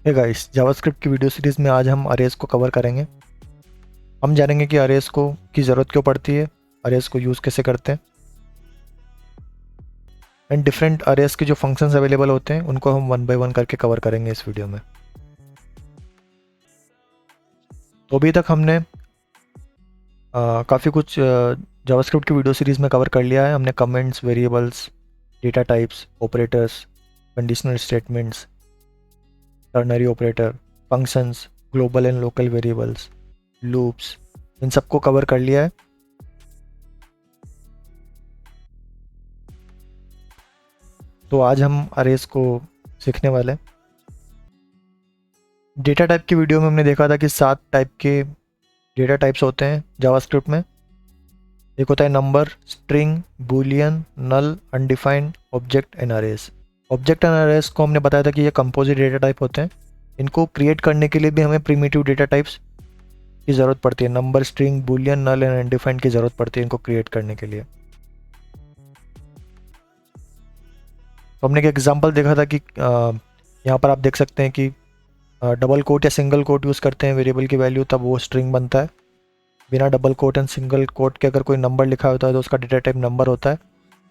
Hey guys, JavaScript की video series में आज हम अरेज को कवर करेंगे। हम जानेंगे कि अरेज को की ज़रूरत क्यों पड़ती है, अरेज को यूज़ कैसे करते हैं एंड डिफरेंट अरेज के जो फंक्शंस अवेलेबल होते हैं उनको हम वन बाय वन करके कवर करेंगे इस वीडियो में। तो अभी तक हमने काफ़ी कुछ जावास्क्रिप्ट की वीडियो सीरीज़ में कवर कर लिया है। हमने comments, variables, data types, operators, conditional statements, ternary operator, functions, global and local variables, loops, इन सबको कवर कर लिया है। तो आज हम अरेज को सीखने वाले हैं। डेटा टाइप की वीडियो में हमने देखा था कि 7 टाइप के डेटा टाइप्स होते हैं जावास्क्रिप्ट में। एक होता है number, string, boolean, null, undefined, object and arrays. Object and arrays को हमने बताया था कि ये कंपोजिट डेटा टाइप होते हैं। इनको क्रिएट करने के लिए भी हमें प्रिमिटिव डेटा टाइप्स की ज़रूरत पड़ती है। Number, string, boolean, null and undefined की ज़रूरत पड़ती है इनको क्रिएट करने के लिए। तो हमने एक एग्जांपल देखा था कि यहाँ पर आप देख सकते हैं कि डबल कोट या सिंगल कोट यूज़ करते हैं वेरिएबल की वैल्यू, तब वो स्ट्रिंग बनता है। बिना double quote and single quote के अगर कोई नंबर लिखा होता है तो उसका डेटा टाइप नंबर होता है।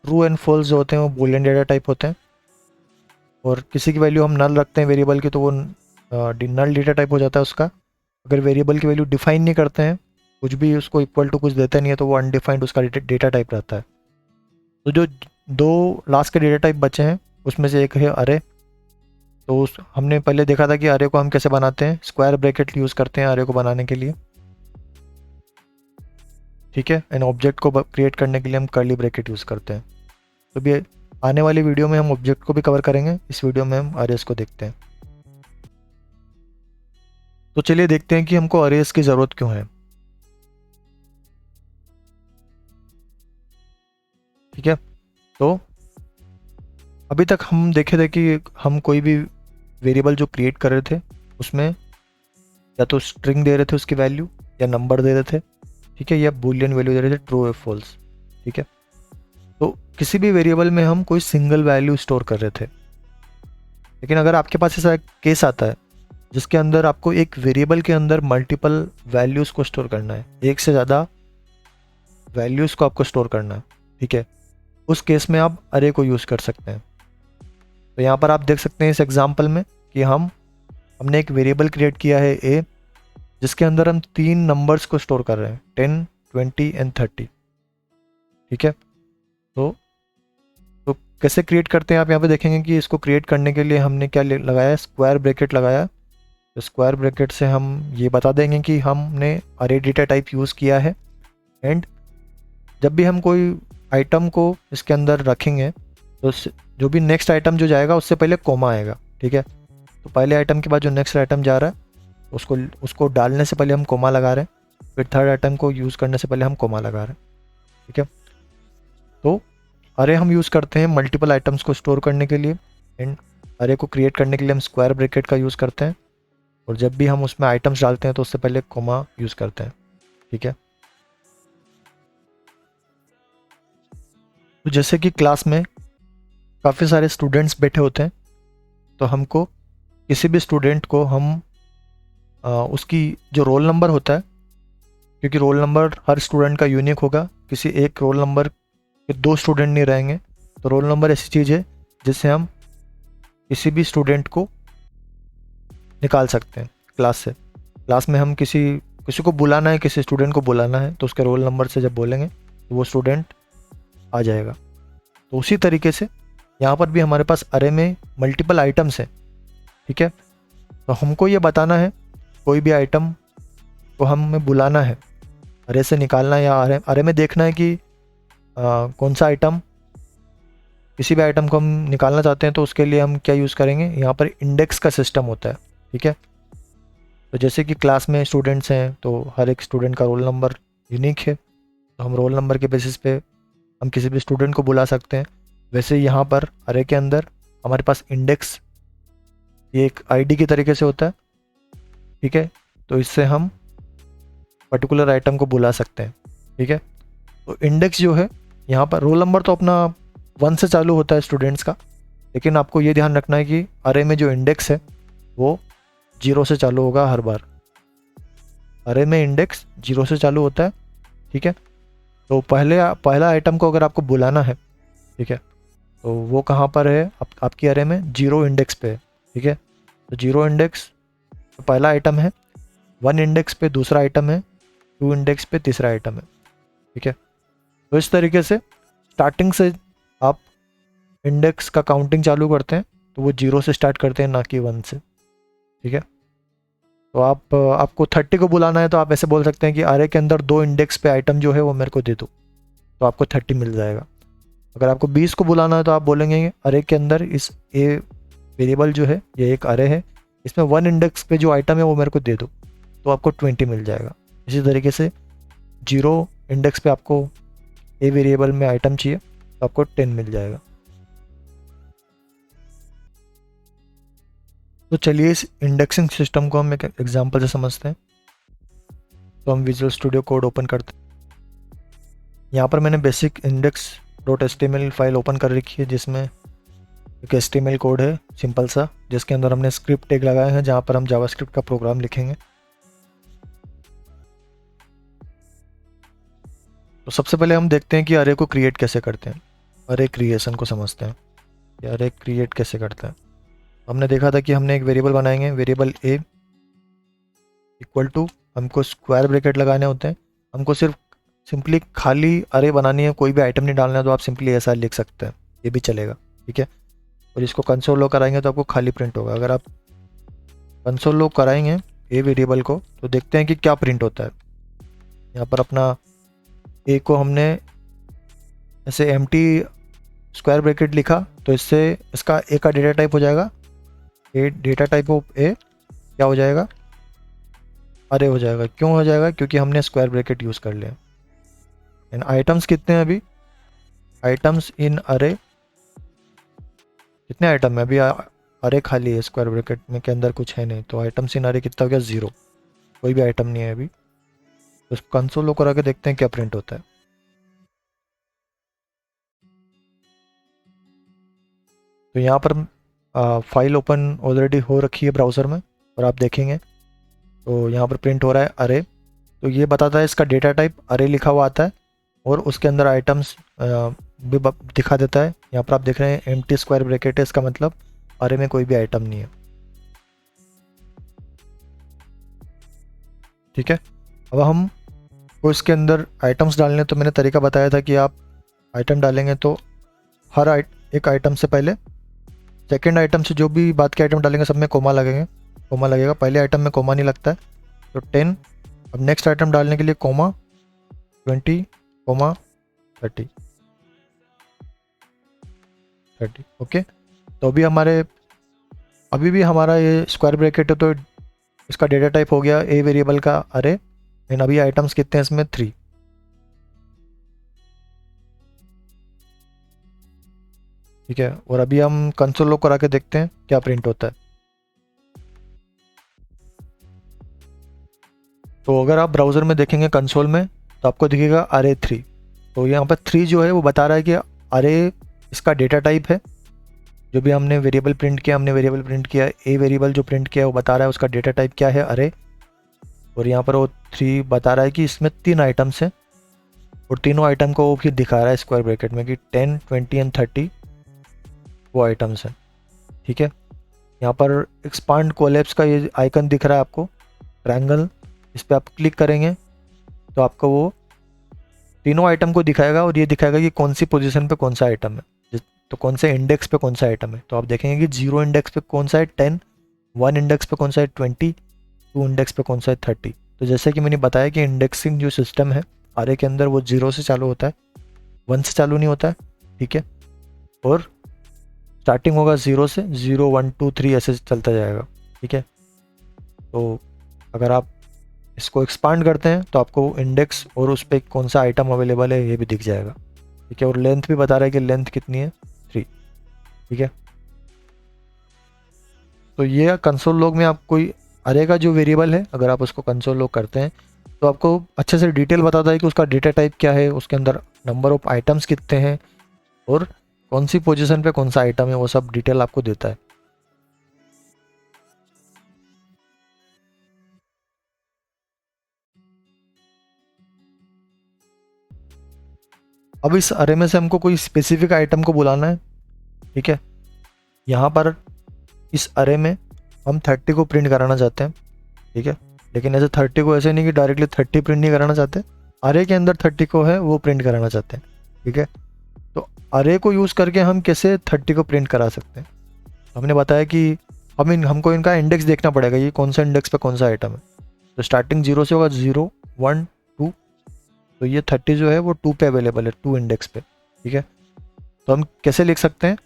ट्रू एंड फॉल्स जो होते हैं वो बूलियन डेटा टाइप होते हैं। और किसी की वैल्यू हम नल रखते हैं वेरिएबल की तो वो नल डेटा टाइप हो जाता है उसका। अगर वेरिएबल की वैल्यू डिफाइन नहीं करते हैं, कुछ भी उसको इक्वल टू कुछ देते नहीं है, तो वो अनडिफाइंड उसका डेटा टाइप रहता है। तो जो दो लास्ट के डेटा टाइप बचे हैं उसमें से एक है अरे। तो हमने पहले देखा था कि अरे को हम कैसे बनाते हैं। स्क्वायर ब्रैकेट यूज़ करते हैं अरे को बनाने के लिए, ठीक है। एंड ऑब्जेक्ट को क्रिएट करने के लिए हम कर्ली ब्रैकेट यूज़ करते हैं। तो भी आने वाली वीडियो में हम ऑब्जेक्ट को भी कवर करेंगे। इस वीडियो में हम अरेज को देखते हैं। तो चलिए देखते हैं कि हमको अरेज की ज़रूरत क्यों है, ठीक है। तो अभी तक हम देखे थे कि हम कोई भी वेरिएबल जो क्रिएट कर रहे थे उसमें या तो स्ट्रिंग दे रहे थे उसकी वैल्यू, या नंबर दे रहे थे, ठीक है, या बूलियन वैल्यू दे रहे थे, ट्रू या फॉल्स, ठीक है। तो किसी भी वेरिएबल में हम कोई सिंगल वैल्यू स्टोर कर रहे थे। लेकिन अगर आपके पास ऐसा केस आता है जिसके अंदर आपको एक वेरिएबल के अंदर मल्टीपल वैल्यूज़ को स्टोर करना है, एक से ज़्यादा वैल्यूज़ को आपको स्टोर करना है, ठीक है, उस केस में आप अरे को यूज़ कर सकते हैं। तो यहाँ पर आप देख सकते हैं इस एग्जांपल में कि हमने एक वेरिएबल क्रिएट किया है ए, जिसके अंदर हम 3 नंबर्स को स्टोर कर रहे हैं, 10, 20 एंड 30, ठीक है। तो कैसे क्रिएट करते हैं आप यहाँ पे देखेंगे कि इसको क्रिएट करने के लिए हमने क्या लगाया, स्क्वायर ब्रैकेट लगाया। तो स्क्वायर ब्रैकेट से हम ये बता देंगे कि हमने अरे डेटा टाइप यूज़ किया है। एंड जब भी हम कोई आइटम को इसके अंदर रखेंगे तो जो भी नेक्स्ट आइटम जो जाएगा उससे पहले कोमा आएगा, ठीक है। तो पहले आइटम के बाद जो नेक्स्ट आइटम जा रहा है उसको डालने से पहले हम कोमा लगा रहे हैं, फिर थर्ड आइटम को यूज़ करने से पहले हम कोमा लगा रहे हैं, ठीक है। तो अरे हम यूज़ करते हैं मल्टीपल आइटम्स को स्टोर करने के लिए। एंड अरे को क्रिएट करने के लिए हम स्क्वायर ब्रैकेट का यूज़ करते हैं। और जब भी हम उसमें आइटम्स डालते हैं तो उससे पहले कोमा यूज़ करते हैं, ठीक है। तो जैसे कि क्लास में काफ़ी सारे स्टूडेंट्स बैठे होते हैं, तो हमको किसी भी स्टूडेंट को हम उसकी जो रोल नंबर होता है, क्योंकि रोल नंबर हर स्टूडेंट का यूनिक होगा, किसी एक रोल नंबर के 2 स्टूडेंट नहीं रहेंगे। तो रोल नंबर ऐसी चीज़ है जिससे हम किसी भी स्टूडेंट को निकाल सकते हैं क्लास से। क्लास में हम किसी को बुलाना है, किसी स्टूडेंट को बुलाना है, तो उसके रोल नंबर से जब बोलेंगे तो वो स्टूडेंट आ जाएगा। तो उसी तरीके से यहाँ पर भी हमारे पास अरे में मल्टीपल आइटम्स हैं, ठीक है। तो हमको ये बताना है कोई भी आइटम को हमें बुलाना है, अरे से निकालना है, या अरे में देखना है कि कौन सा आइटम, किसी भी आइटम को हम निकालना चाहते हैं तो उसके लिए हम क्या यूज़ करेंगे। यहाँ पर इंडेक्स का सिस्टम होता है, ठीक है। तो जैसे कि क्लास में स्टूडेंट्स हैं तो हर एक स्टूडेंट का रोल नंबर यूनिक है, तो हम रोल नंबर के बेसिस पे हम किसी भी स्टूडेंट को बुला सकते हैं। वैसे यहाँ पर अरे के अंदर हमारे पास इंडेक्स ये एक आईडी की तरीके से होता है, ठीक है। तो इससे हम पर्टिकुलर आइटम को बुला सकते हैं, ठीक है। तो इंडेक्स जो है यहाँ पर, रोल नंबर तो अपना 1 से चालू होता है स्टूडेंट्स का, लेकिन आपको ये ध्यान रखना है कि अरे में जो इंडेक्स है वो जीरो से चालू होगा हर बार। अरे में इंडेक्स जीरो से चालू होता है, ठीक है। तो पहला आइटम को अगर आपको बुलाना है, ठीक है, तो वो कहाँ पर है, आपकी अरे में जीरो इंडेक्स पे है, ठीक है। तो जीरो इंडेक्स तो पहला आइटम है, वन इंडेक्स पे दूसरा आइटम है, टू इंडेक्स पे तीसरा आइटम है, ठीक है। तो इस तरीके से स्टार्टिंग से आप इंडेक्स का काउंटिंग चालू करते हैं तो वो जीरो से स्टार्ट करते हैं, ना कि वन से, ठीक है। तो आपको 30 को बुलाना है तो आप ऐसे बोल सकते हैं कि अरे के अंदर दो इंडेक्स पे आइटम जो है वो मेरे को दे दो, तो आपको 30 मिल जाएगा। अगर आपको 20 को बुलाना है तो आप बोलेंगे अरे के अंदर इस ए वेरिएबल जो है, ये एक अरे है, इसमें वन इंडेक्स पे जो आइटम है वो मेरे को दे दो, तो आपको 20 मिल जाएगा। इसी तरीके से जीरो इंडेक्स पे आपको ए वेरिएबल में आइटम चाहिए तो आपको 10 मिल जाएगा। तो चलिए इस इंडेक्सिंग सिस्टम को हम एक एग्जांपल से समझते हैं। तो हम विजुअल स्टूडियो कोड ओपन करते हैं। यहाँ पर मैंने basic index dot HTML file open कर रखी है, जिसमें एक HTML कोड है सिंपल सा, जिसके अंदर हमने स्क्रिप्ट टैग लगाए हैं जहाँ पर हम जावास्क्रिप्ट का प्रोग्राम लिखेंगे। तो सबसे पहले हम देखते हैं कि अरे को क्रिएट कैसे करते हैं, अरे क्रिएशन को समझते हैं कि अरे क्रिएट कैसे करते हैं। हमने देखा था कि हमने एक वेरिएबल बनाएंगे, वेरिएबल ए इक्वल टू, हमको स्क्वायर ब्रैकेट लगाने होते हैं, हमको सिंपली खाली अरे बनानी है, कोई भी आइटम नहीं डालना है, तो आप सिंपली ऐसा लिख सकते हैं, ये भी चलेगा, ठीक है। और इसको कंसोल लॉग कराएंगे तो आपको खाली प्रिंट होगा। अगर आप कंसोल लॉग कराएंगे ए वेरिएबल को तो देखते हैं कि क्या प्रिंट होता है। यहाँ पर अपना ए को हमने ऐसे एम्प्टी स्क्वायर ब्रैकेट लिखा, तो इससे इसका ए का डेटा टाइप हो जाएगा, ए डेटा टाइप ऑफ ए क्या हो जाएगा, अरे हो जाएगा। क्यों हो जाएगा, क्योंकि हमने स्क्वायर ब्रैकेट यूज़ कर लिया। एंड आइटम्स कितने हैं अभी, आइटम्स इन अरे, कितने आइटम है अभी, अरे खाली है, स्क्वायर ब्रैकेट में के अंदर कुछ है नहीं, तो आइटम्स इन अरे कितना हो गया, 0, कोई भी आइटम नहीं है अभी। तो कंसोल लॉग करा के देखते हैं क्या प्रिंट होता है। तो यहाँ पर फाइल ओपन ऑलरेडी हो रखी है ब्राउज़र में, और आप देखेंगे तो यहाँ पर प्रिंट हो रहा है अरे। तो ये बताता है इसका डेटा टाइप अरे लिखा हुआ आता है, और उसके अंदर आइटम्स भी दिखा देता है। यहाँ पर आप देख रहे हैं एम्प्टी स्क्वायर ब्रैकेट है, इसका मतलब अरे में कोई भी आइटम नहीं है, ठीक है। अब हम को इसके अंदर आइटम्स डालने, तो मैंने तरीका बताया था कि आप आइटम डालेंगे तो हर एक आइटम से पहले सेकंड आइटम से जो भी बाद के आइटम डालेंगे सब में कोमा लगेगा। पहले आइटम में कोमा नहीं लगता है, तो 10। अब नेक्स्ट आइटम डालने के लिए कोमा 20, कोमा 30, ओके। तो अभी भी हमारा ये स्क्वायर ब्रैकेट है, तो इसका डेटा टाइप हो गया ए वेरिएबल का अरे। एंड अभी आइटम्स कितने हैं इसमें, 3, ठीक है। और अभी हम कंसोल लॉग करा के देखते हैं क्या प्रिंट होता है। तो अगर आप ब्राउज़र में देखेंगे कंसोल में, तो आपको दिखेगा अरे 3। तो यहाँ पर 3 जो है वो बता रहा है कि अरे इसका डेटा टाइप है, जो भी हमने वेरिएबल प्रिंट किया, ए वेरिएबल जो प्रिंट किया वो बता रहा है उसका डेटा टाइप क्या है, अरे। और यहाँ पर वो 3 बता रहा है कि इसमें 3 आइटम्स हैं, और तीनों आइटम को वो फिर दिखा रहा है स्क्वायर ब्रैकेट में कि 10, 20 एंड 30 वो आइटम्स हैं, ठीक है। यहाँ पर एक्सपांड कोलैप्स का ये आइकन दिख रहा है आपको, ट्रायंगल, इस पर आप क्लिक करेंगे तो आपको वो तीनों आइटम को दिखाएगा, और ये दिखाएगा कि कौन सी पोजीशन पे कौन सा आइटम है, तो कौन से इंडेक्स पे कौन सा आइटम है। तो आप देखेंगे कि 0 इंडेक्स पे कौन सा है 10, 1 इंडेक्स पे कौन सा है 20, 2 इंडेक्स पे कौन सा है 30। तो जैसे कि मैंने बताया कि इंडेक्सिंग जो सिस्टम है अरे के अंदर वो 0 से चालू होता है, 1 से चालू नहीं होता है, ठीक है। और स्टार्टिंग होगा 0 से, 0, 1, 2, 3 ऐसे चलता जाएगा, ठीक है। तो अगर आप इसको एक्सपांड करते हैं तो आपको इंडेक्स और उस पर कौन सा आइटम अवेलेबल है ये भी दिख जाएगा, ठीक है। और लेंथ भी बता रहा है कि लेंथ कितनी है, 3, ठीक है। तो ये कंसोल लॉग में आप कोई अरे का जो वेरिएबल है, अगर आप उसको कंसोल लॉग करते हैं तो आपको अच्छे से डिटेल बताता है कि उसका डेटा टाइप क्या है, उसके अंदर नंबर ऑफ आइटम्स कितने हैं, और कौन सी पोजीशन पे कौन सा आइटम है, वो सब डिटेल आपको देता है। अब इस अरे में से हमको कोई स्पेसिफिक आइटम को बुलाना है, ठीक है। यहाँ पर इस अरे में हम 30 को प्रिंट कराना चाहते हैं, ठीक है। लेकिन ऐसे 30 को ऐसे नहीं कि डायरेक्टली 30 प्रिंट नहीं कराना चाहते, अरे के अंदर 30 को है वो प्रिंट कराना चाहते हैं, ठीक है। तो अरे को यूज़ करके हम कैसे 30 को प्रिंट करा सकते हैं। हमने बताया कि हमको इनका इंडेक्स देखना पड़ेगा, ये कौन सा इंडेक्स पे कौन सा आइटम है। तो स्टार्टिंग 0 से होगा, 0 1 2, तो ये 30 जो है वो 2 पे अवेलेबल है, 2 इंडेक्स पे, ठीक है। तो हम कैसे लिख सकते हैं,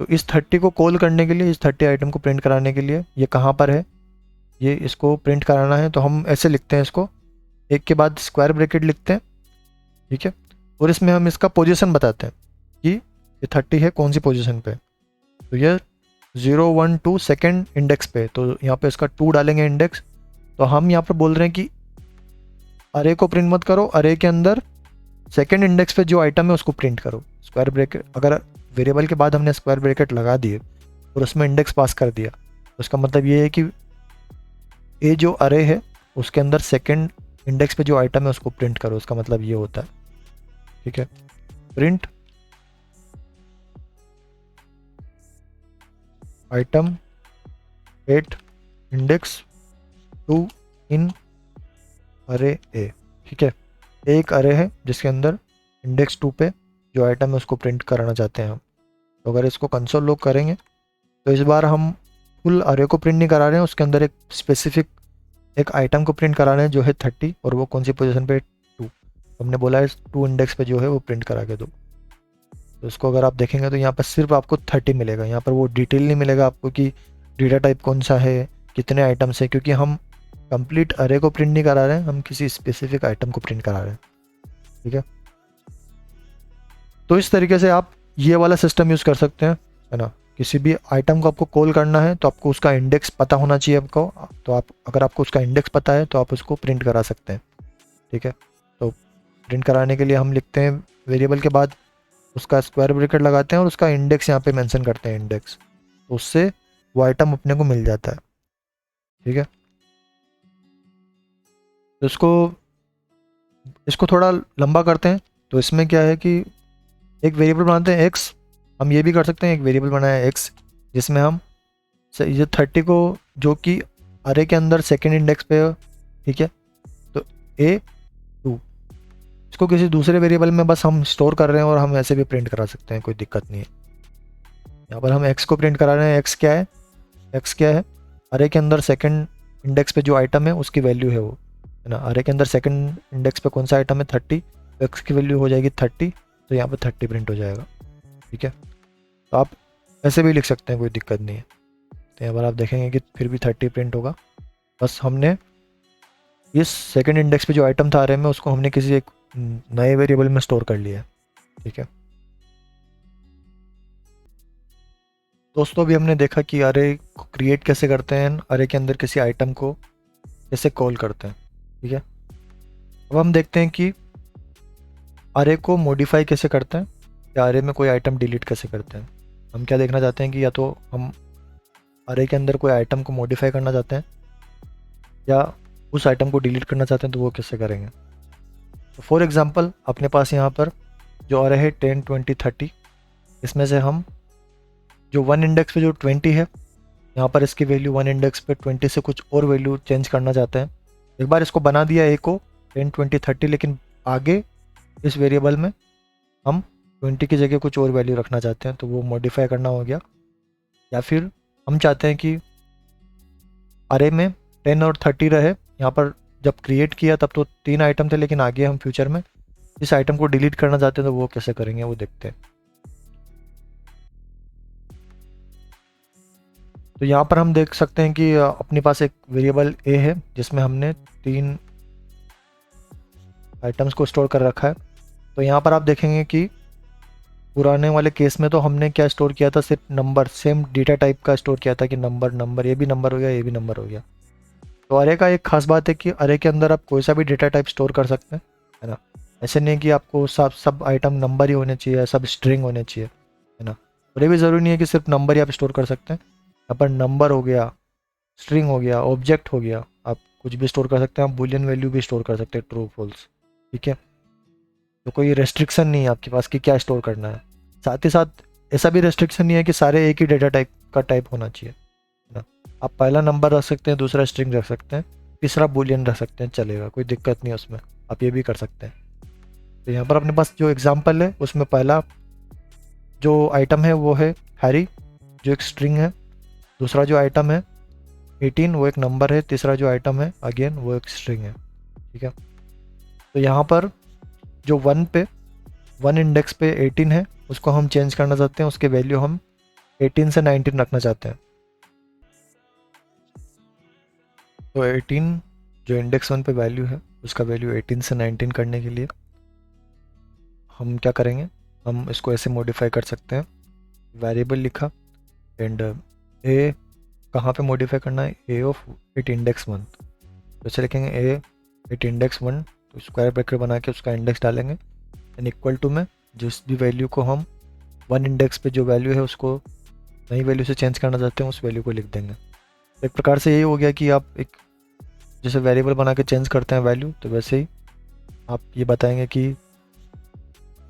तो इस 30 को कॉल करने के लिए, इस 30 आइटम को प्रिंट कराने के लिए, ये कहाँ पर है, ये इसको प्रिंट कराना है, तो हम ऐसे लिखते हैं इसको, एक के बाद स्क्वायर ब्रैकेट लिखते हैं, ठीक है। और इसमें हम इसका पोजीशन बताते हैं कि ये 30 है कौन सी पोजीशन पे, तो ये 0 1 2 सेकेंड इंडेक्स पे, तो यहाँ पे इसका 2 डालेंगे इंडेक्स। तो हम यहाँ पर बोल रहे हैं कि अरे को प्रिंट मत करो, अरे के अंदर सेकेंड इंडेक्स पे जो आइटम है उसको प्रिंट करो। स्क्वायर ब्रैकेट, अगर वेरिएबल के बाद हमने स्क्वायर ब्रैकेट लगा दिए और उसमें इंडेक्स पास कर दिया, तो उसका मतलब ये है कि ये जो अरे है उसके अंदर सेकेंड इंडेक्स पे जो आइटम है उसको प्रिंट करो, उसका मतलब ये होता है, ठीक है। प्रिंट आइटम एट इंडेक्स 2 इन अरे ए, ठीक है। एक अरे है जिसके अंदर इंडेक्स 2 पे जो आइटम है उसको प्रिंट कराना चाहते हैं हम। तो अगर इसको कंसोल लॉग करेंगे तो इस बार हम फुल अरे को प्रिंट नहीं करा रहे हैं, उसके अंदर एक स्पेसिफिक एक आइटम को प्रिंट करा रहे हैं जो है 30, और वो कौन सी पोजीशन पे, 2। हमने बोला है 2 इंडेक्स पे जो है वो प्रिंट करा के दो। तो इसको अगर आप देखेंगे तो यहाँ पर सिर्फ आपको 30 मिलेगा, यहाँ पर वो डिटेल नहीं मिलेगा आपको कि डेटा टाइप कौन सा है, कितने आइटम्स है, क्योंकि हम कंप्लीट अरे को प्रिंट नहीं करा रहे हैं, हम किसी स्पेसिफिक आइटम को प्रिंट करा रहे हैं, ठीक है। तो इस तरीके से आप ये वाला सिस्टम यूज़ कर सकते हैं, है ना। किसी भी आइटम को आपको कॉल करना है तो आपको उसका इंडेक्स पता होना चाहिए आपको, तो आप अगर आपको उसका इंडेक्स पता है तो आप उसको प्रिंट करा सकते हैं, ठीक है। तो प्रिंट कराने के लिए हम लिखते हैं वेरिएबल के बाद उसका स्क्वायर ब्रैकेट लगाते हैं और उसका इंडेक्स यहाँ पे मेंशन करते हैं, इंडेक्स, तो उससे वो आइटम अपने को मिल जाता है, ठीक है। तो इसको थोड़ा लंबा करते हैं। तो इसमें क्या है कि एक वेरिएबल बनाते हैं एक्स, हम ये भी कर सकते हैं एक वेरिएबल बनाया है एक्स, जिसमें हम ये 30 को, जो कि अरे के अंदर सेकेंड इंडेक्स पे है, ठीक है, तो A2, इसको किसी दूसरे वेरिएबल में बस हम स्टोर कर रहे हैं और हम ऐसे भी प्रिंट करा सकते हैं, कोई दिक्कत नहीं है। यहाँ पर हम एक्स को प्रिंट करा रहे हैं, एक्स क्या है, एक्स क्या है, अरे के अंदर सेकेंड इंडेक्स पे जो आइटम है उसकी वैल्यू है वो, है ना। अरे के अंदर सेकेंड इंडेक्स पे कौन सा आइटम है, 30, तो एक्स की वैल्यू हो जाएगी 30, तो यहाँ पर 30 प्रिंट हो जाएगा, ठीक है। तो आप ऐसे भी लिख सकते हैं, कोई दिक्कत नहीं है। तो यहाँ पर आप देखेंगे कि फिर भी 30 प्रिंट होगा, बस हमने इस सेकेंड इंडेक्स पे जो आइटम था अरे में उसको हमने किसी एक नए वेरिएबल में स्टोर कर लिया है, ठीक है। दोस्तों अभी हमने देखा कि अरे को क्रिएट कैसे करते हैं, अरे के अंदर किसी आइटम को कैसे कॉल करते हैं, ठीक है। अब हम देखते हैं कि अरे को मॉडिफाई कैसे करते हैं, या अरे में कोई आइटम डिलीट कैसे करते हैं। हम क्या देखना चाहते हैं कि या तो हम अरे के अंदर कोई आइटम को मॉडिफाई करना चाहते हैं या उस आइटम को डिलीट करना चाहते हैं, तो वो कैसे करेंगे। तो फॉर एग्जांपल अपने पास यहाँ पर जो अरे है 10 20 30, इसमें से हम जो 1 इंडेक्स पे जो 20 है, यहाँ पर इसकी वैल्यू 1 इंडेक्स पे 20 से कुछ और वैल्यू चेंज करना चाहते हैं। एक बार इसको बना दिया ए को 10 20 30, लेकिन आगे इस वेरिएबल में हम 20 की जगह कुछ और वैल्यू रखना चाहते हैं, तो वो मॉडिफाई करना हो गया। या फिर हम चाहते हैं कि अरे में 10 और 30 रहे, यहाँ पर जब क्रिएट किया तब तो 3 आइटम थे, लेकिन आगे हम फ्यूचर में इस आइटम को डिलीट करना चाहते हैं, तो वो कैसे करेंगे वो देखते हैं। तो यहाँ पर हम देख सकते हैं कि अपने पास एक वेरिएबल ए है जिसमें हमने 3 आइटम्स को स्टोर कर रखा है। तो यहाँ पर आप देखेंगे कि पुराने वाले केस में तो हमने क्या स्टोर किया था, सिर्फ नंबर, सेम डेटा टाइप का स्टोर किया था कि नंबर नंबर, ये भी नंबर हो गया, ये भी नंबर हो गया। तो अरे का एक खास बात है कि अरे के अंदर आप कोई सा भी डेटा टाइप स्टोर कर सकते हैं, है ना। ऐसे नहीं कि आपको सब आइटम नंबर ही होने चाहिए, सब स्ट्रिंग होने चाहिए, है ना। और ये भी ज़रूरी नहीं है कि सिर्फ नंबर ही आप स्टोर कर सकते हैं। यहाँ पर नंबर हो गया, स्ट्रिंग हो गया, ऑब्जेक्ट हो गया, आप कुछ भी स्टोर कर सकते हैं। आप बुलियन वैल्यू भी स्टोर कर सकते हैं, ट्रू फॉल्स, ठीक है। तो कोई रेस्ट्रिक्शन नहीं है आपके पास कि क्या स्टोर करना है। साथ ही साथ ऐसा भी रेस्ट्रिक्शन नहीं है कि सारे एक ही डेटा टाइप का टाइप होना चाहिए, है ना। आप पहला नंबर रख सकते हैं, दूसरा स्ट्रिंग रख सकते हैं, तीसरा बूलियन रख सकते हैं, चलेगा, कोई दिक्कत नहीं है उसमें, आप ये भी कर सकते हैं। तो यहाँ पर अपने पास जो एग्जाम्पल है उसमें पहला जो आइटम है वो है हैरी, जो एक स्ट्रिंग है। दूसरा जो आइटम है 18, वो एक नंबर है। तीसरा जो आइटम है अगेन वो एक स्ट्रिंग है, ठीक है। तो यहाँ पर जो वन इंडेक्स पे 18 है उसको हम चेंज करना चाहते हैं, उसके वैल्यू हम 18 से 19 रखना चाहते हैं। तो 18 जो इंडेक्स 1 पे वैल्यू है उसका वैल्यू 18 से 19 करने के लिए हम क्या करेंगे, हम इसको ऐसे मॉडिफाई कर सकते हैं। वेरिएबल लिखा एंड ए कहाँ पे मॉडिफाई करना है, ए ऑफ इट इंडेक्स 1। जैसे लिखेंगे ए इट इंडेक्स 1, तो स्क्वायर ब्रैकेट बना के उसका इंडेक्स डालेंगे एंड इक्वल टू में जिस भी वैल्यू को हम वन इंडेक्स पे जो वैल्यू है उसको नई वैल्यू से चेंज करना चाहते हैं उस वैल्यू को लिख देंगे। एक प्रकार से यही हो गया कि आप एक जैसे वेरिएबल बना के चेंज करते हैं वैल्यू, तो वैसे ही आप ये बताएंगे कि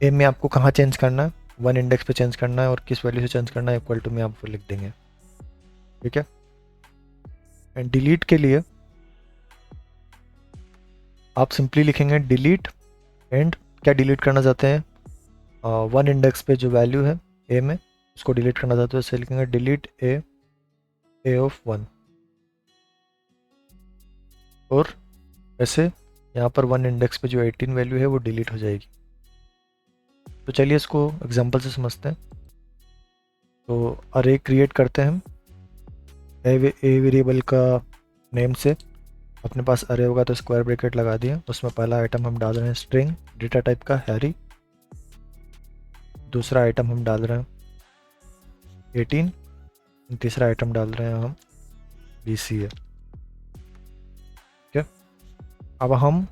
ए में आपको कहाँ चेंज करना है, वन इंडेक्स पे चेंज करना है और किस वैल्यू से चेंज करना है, इक्वल टू में आप वो लिख देंगे, ठीक है। एंड डिलीट के लिए आप सिंपली लिखेंगे डिलीट एंड क्या डिलीट करना चाहते हैं, वन इंडेक्स पे जो वैल्यू है ए में उसको डिलीट करना चाहते हो, इससे लिखेंगे डिलीट ए ऑफ 1। और ऐसे यहाँ पर वन इंडेक्स पे जो 18 वैल्यू है वो डिलीट हो जाएगी। तो चलिए इसको एग्जांपल से समझते हैं। तो अरे क्रिएट करते हैं हम ए वेरिएबल का नेम से, अपने पास अरे होगा तो स्क्वायर ब्रैकेट लगा दिया, उसमें पहला आइटम हम डाल रहे हैं स्ट्रिंग डेटा टाइप का हैरी, दूसरा आइटम हम डाल रहे हैं 18, तीसरा आइटम डाल रहे हैं हम BCA, ठीक है। अब हम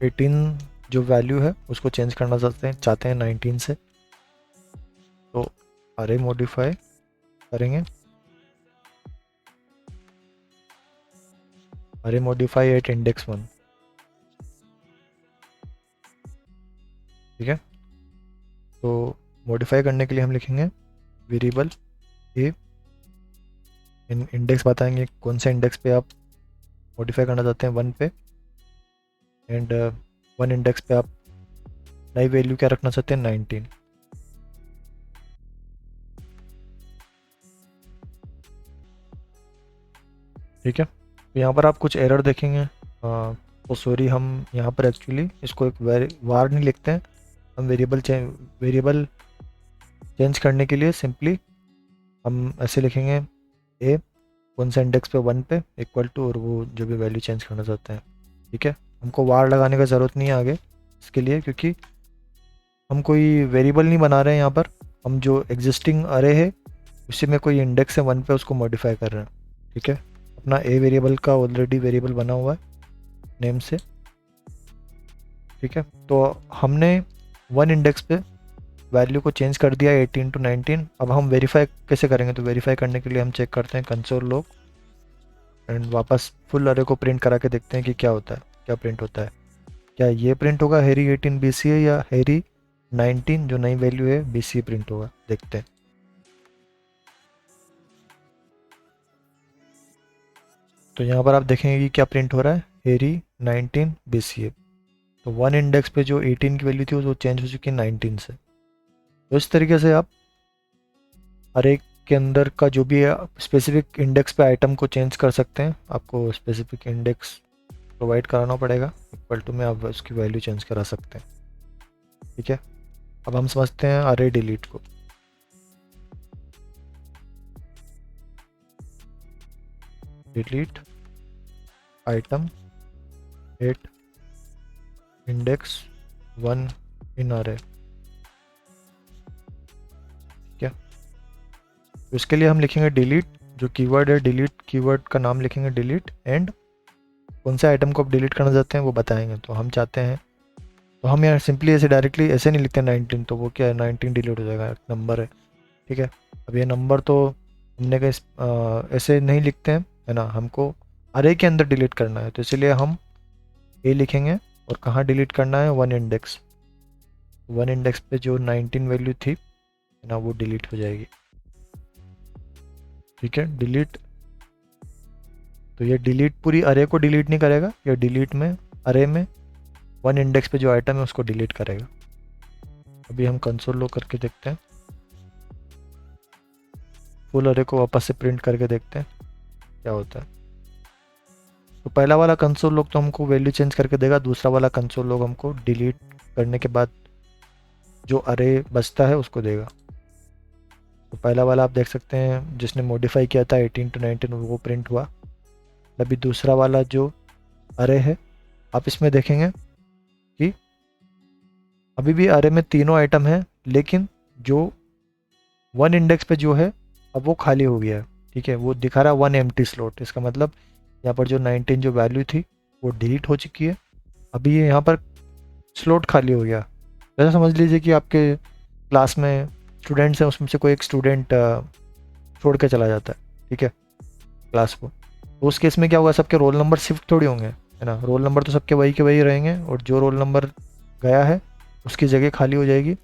18 जो वैल्यू है उसको चेंज करना चाहते हैं 19 से, तो अरे मॉडिफाई करेंगे, अरे मॉडिफाई एट इंडेक्स 1, ठीक है। तो मॉडिफाई करने के लिए हम लिखेंगे वेरिएबल ए, इंडेक्स बताएंगे कौन से इंडेक्स पे आप मॉडिफाई करना चाहते हैं, 1 पे, एंड वन इंडेक्स पे आप नई वैल्यू क्या रखना चाहते हैं, 19, ठीक है। तो यहाँ पर आप कुछ एरर देखेंगे, तो सॉरी, हम यहाँ पर एक्चुअली इसको एक वार नहीं लिखते हैं, हम वेरिएबल चेंज करने के लिए सिंपली हम ऐसे लिखेंगे ए कौन सा इंडेक्स पे 1 पे इक्वल टू और वो जो भी वैल्यू चेंज करना चाहते हैं, ठीक है। हमको वार लगाने का ज़रूरत नहीं है आगे इसके लिए, क्योंकि हम कोई वेरिएबल नहीं बना रहे हैं यहाँ पर, हम जो एग्जिस्टिंग अरे है उसी में कोई इंडेक्स है 1 पे उसको मॉडिफाई कर रहे हैं, ठीक है। अपना ए वेरिएबल का ऑलरेडी वेरिएबल बना हुआ है नेम से, ठीक है। तो हमने वन इंडेक्स पे वैल्यू को चेंज कर दिया 18 to 19। अब हम वेरीफाई कैसे करेंगे, तो वेरीफाई करने के लिए हम चेक करते हैं कंसोल लॉग एंड वापस फुल अरे को प्रिंट करा के देखते हैं कि क्या होता है, क्या प्रिंट होता है। क्या ये प्रिंट होगा हैरी 18 BCA या हैरी 19 जो नई वैल्यू है BCA प्रिंट होगा, देखते हैं। तो यहाँ पर आप देखेंगे कि क्या प्रिंट हो रहा है, हैरी 19 BCA। तो वन इंडेक्स पे जो 18 की वैल्यू थी वो चेंज हो चुकी है 19 से। तो इस तरीके से आप हर एक के अंदर का जो भी स्पेसिफिक इंडेक्स पे आइटम को चेंज कर सकते हैं। आपको स्पेसिफिक इंडेक्स प्रोवाइड कराना पड़ेगा, इक्वल टू में आप उसकी वैल्यू चेंज करा सकते हैं, ठीक है। अब हम समझते हैं अरे डिलीट को। डिलीट आइटम एट इंडेक्स 1 इन अरे, ठीक है। तो इसके लिए हम लिखेंगे डिलीट, जो कीवर्ड है डिलीट कीवर्ड का नाम लिखेंगे डिलीट, एंड कौन से आइटम को आप डिलीट करना चाहते हैं वो बताएंगे। तो हम चाहते हैं, तो हम यहाँ सिंपली ऐसे डायरेक्टली ऐसे नहीं लिखते 19, तो वो क्या है 19 डिलीट हो जाएगा, नंबर है, ठीक है। अब ये नंबर तो हमने कहीं ऐसे नहीं लिखते हैं, है ना, हमको अरे के अंदर डिलीट करना है, तो इसीलिए हम ए लिखेंगे और कहाँ डिलीट करना है, वन इंडेक्स, वन इंडेक्स पे जो 19 वैल्यू थी ना वो डिलीट हो जाएगी। ठीक है, डिलीट। तो ये डिलीट पूरी अरे को डिलीट नहीं करेगा, ये डिलीट में अरे में वन इंडेक्स पे जो आइटम है उसको डिलीट करेगा। अभी हम कंसोल लॉग करके देखते हैं, फुल अरे को वापस से प्रिंट करके देखते हैं क्या होता है। तो पहला वाला कंसोल लॉग तो हमको वैल्यू चेंज करके देगा, दूसरा वाला कंसोल लॉग हमको डिलीट करने के बाद जो अरे बचता है उसको देगा। तो पहला वाला आप देख सकते हैं जिसने मॉडिफाई किया था 18 to 19 वो प्रिंट हुआ। अभी दूसरा वाला जो अरे है आप इसमें देखेंगे कि अभी भी अरे में तीनों आइटम है, लेकिन जो वन इंडेक्स पे जो है अब वो खाली हो गया है। ठीक है, वो दिखा रहा है वन एम्प्टी स्लॉट। इसका मतलब यहाँ पर जो 19 जो वैल्यू थी वो डिलीट हो चुकी है, अभी ये यहाँ पर स्लॉट खाली हो गया। जैसे समझ लीजिए कि आपके क्लास में स्टूडेंट्स हैं, उसमें से कोई एक स्टूडेंट छोड़ के चला जाता है, ठीक है, क्लास को। तो उस केस में क्या होगा, सबके रोल नंबर शिफ्ट थोड़ी होंगे, है ना। रोल नंबर तो सबके वही के वही रहेंगे, और जो रोल नंबर गया है उसकी जगह खाली हो जाएगी,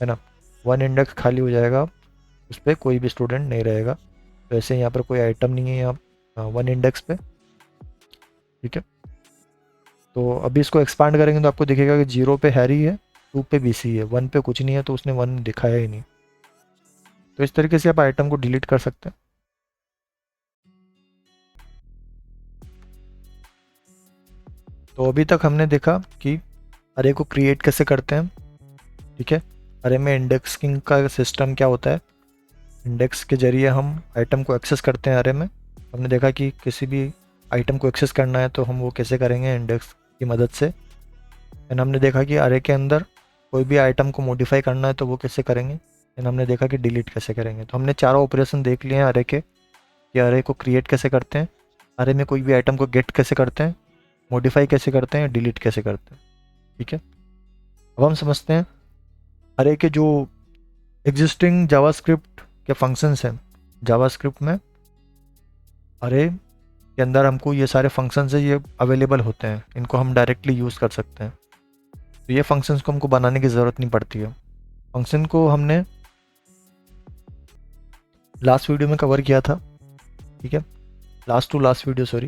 है ना। वन इंडेक्स खाली हो जाएगा, उस पर कोई भी स्टूडेंट नहीं रहेगा। तो ऐसे यहाँ पर कोई आइटम नहीं है यहाँ वन इंडेक्स पे। ठीक है, तो अभी इसको एक्सपांड करेंगे तो आपको दिखेगा कि 0 पे हैरी है, 2 पे बीसी है, 1 पे कुछ नहीं है, तो उसने 1 दिखाया ही नहीं। तो इस तरीके से आप आइटम को डिलीट कर सकते हैं। तो अभी तक हमने देखा कि अरे को क्रिएट कैसे करते हैं। ठीक है, अरे में इंडेक्सिंग का सिस्टम क्या होता है, इंडेक्स के जरिए हम आइटम को एक्सेस करते हैं अरे में। हमने देखा कि किसी भी आइटम को एक्सेस करना है तो हम वो कैसे करेंगे, इंडेक्स की मदद से। एंड हमने देखा कि अरे के अंदर कोई भी आइटम को मॉडिफाई करना है तो वो कैसे करेंगे। एंड हमने देखा कि डिलीट कैसे करेंगे। तो हमने चारों ऑपरेशन देख लिए हैं अरे के, कि अरे को क्रिएट कैसे करते हैं, अरे में कोई भी आइटम को गेट कैसे करते हैं, मॉडिफाई कैसे करते हैं, डिलीट कैसे करते हैं। ठीक है, अब हम समझते हैं अरे के जो एग्जिस्टिंग जावास्क्रिप्ट के फंक्शंस हैं। जावास्क्रिप्ट में अरे के अंदर हमको ये सारे फंक्शंस है ये अवेलेबल होते हैं, इनको हम डायरेक्टली यूज़ कर सकते हैं। तो ये फंक्शंस को हमको बनाने की ज़रूरत नहीं पड़ती है। फंक्शन को हमने लास्ट वीडियो में कवर किया था, ठीक है, last to last video sorry,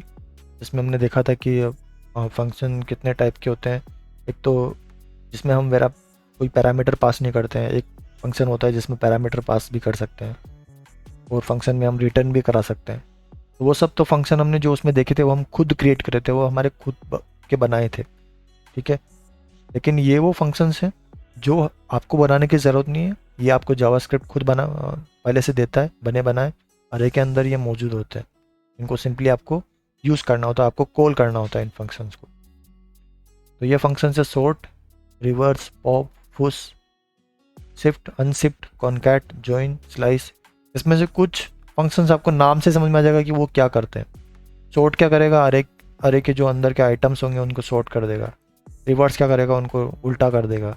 जिसमें हमने देखा था कि फंक्शन कितने टाइप के होते हैं। एक तो जिसमें हम वेरा कोई पैरामीटर पास नहीं करते हैं, एक फंक्शन होता है जिसमें पैरामीटर पास भी कर सकते हैं, और फंक्शन में हम रिटर्न भी करा सकते हैं। तो वो सब तो फंक्शन हमने जो उसमें देखे थे वो हम खुद क्रिएट करे थे, वो हमारे खुद के बनाए थे। ठीक है, लेकिन ये वो फंक्शंस हैं जो आपको बनाने की ज़रूरत नहीं है, ये आपको जावास्क्रिप्ट खुद बना पहले से देता है, बने बनाए अरे के अंदर ये मौजूद होते हैं। इनको सिंपली आपको यूज़ करना होता है, आपको कॉल करना होता है इन फंक्शंस को। तो ये फंक्शन है सॉर्ट, रिवर्स, पॉप, फुस, shift, unshift, concat, join, slice. इसमें से कुछ फंक्शंस आपको नाम से समझ में आ जाएगा कि वो क्या करते हैं। सॉर्ट क्या करेगा, अरे के जो अंदर के आइटम्स होंगे उनको सॉर्ट कर देगा। रिवर्स क्या करेगा, उनको उल्टा कर देगा।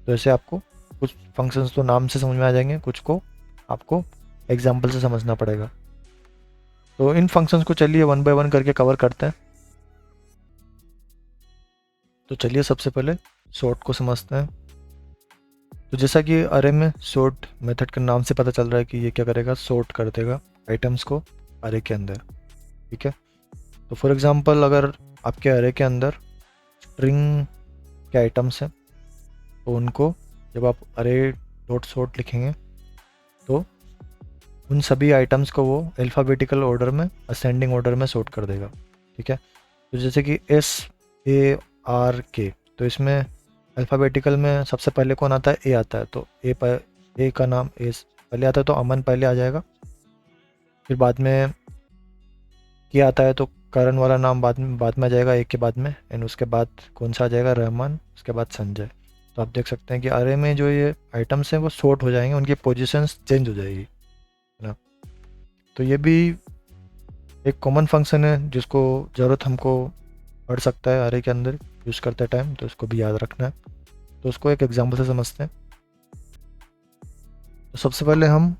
तो ऐसे आपको कुछ फंक्शंस तो नाम से समझ में आ जाएंगे, कुछ को आपको एग्जाम्पल से समझना पड़ेगा। तो इन फंक्शंस को चलिए वन बाय वन करके कवर करते हैं। तो चलिए सबसे पहले सॉर्ट को समझते हैं। तो जैसा कि अरे में सॉर्ट मेथड के नाम से पता चल रहा है कि ये क्या करेगा, सॉर्ट कर देगा आइटम्स को अरे के अंदर। ठीक है, तो फॉर एग्जांपल अगर आपके अरे के अंदर स्ट्रिंग के आइटम्स हैं तो उनको जब आप अरे डॉट सॉर्ट लिखेंगे तो उन सभी आइटम्स को वो अल्फ़ाबेटिकल ऑर्डर में, असेंडिंग ऑर्डर में सॉर्ट कर देगा। ठीक है, तो जैसे कि SARK, तो इसमें अल्फ़ाबेटिकल में सबसे पहले कौन आता है, ए आता है। तो ए का नाम ए पहले आता है तो अमन पहले आ जाएगा। फिर बाद में के आता है तो करण वाला नाम बाद में आ जाएगा एक के बाद में। एंड उसके बाद कौन सा आ जाएगा, रहमान, उसके बाद संजय। तो आप देख सकते हैं कि अरे में जो ये आइटम्स हैं वो सॉर्ट हो जाएंगे, उनकी पोजीशंस चेंज हो जाएगी, है ना। तो ये भी एक कॉमन फंक्शन है जिसको ज़रूरत हमको पड़ सकता है अरे के अंदर यूज़ करते टाइम, तो उसको भी याद रखना है। तो उसको एक एग्जांपल से समझते हैं। तो सबसे पहले हम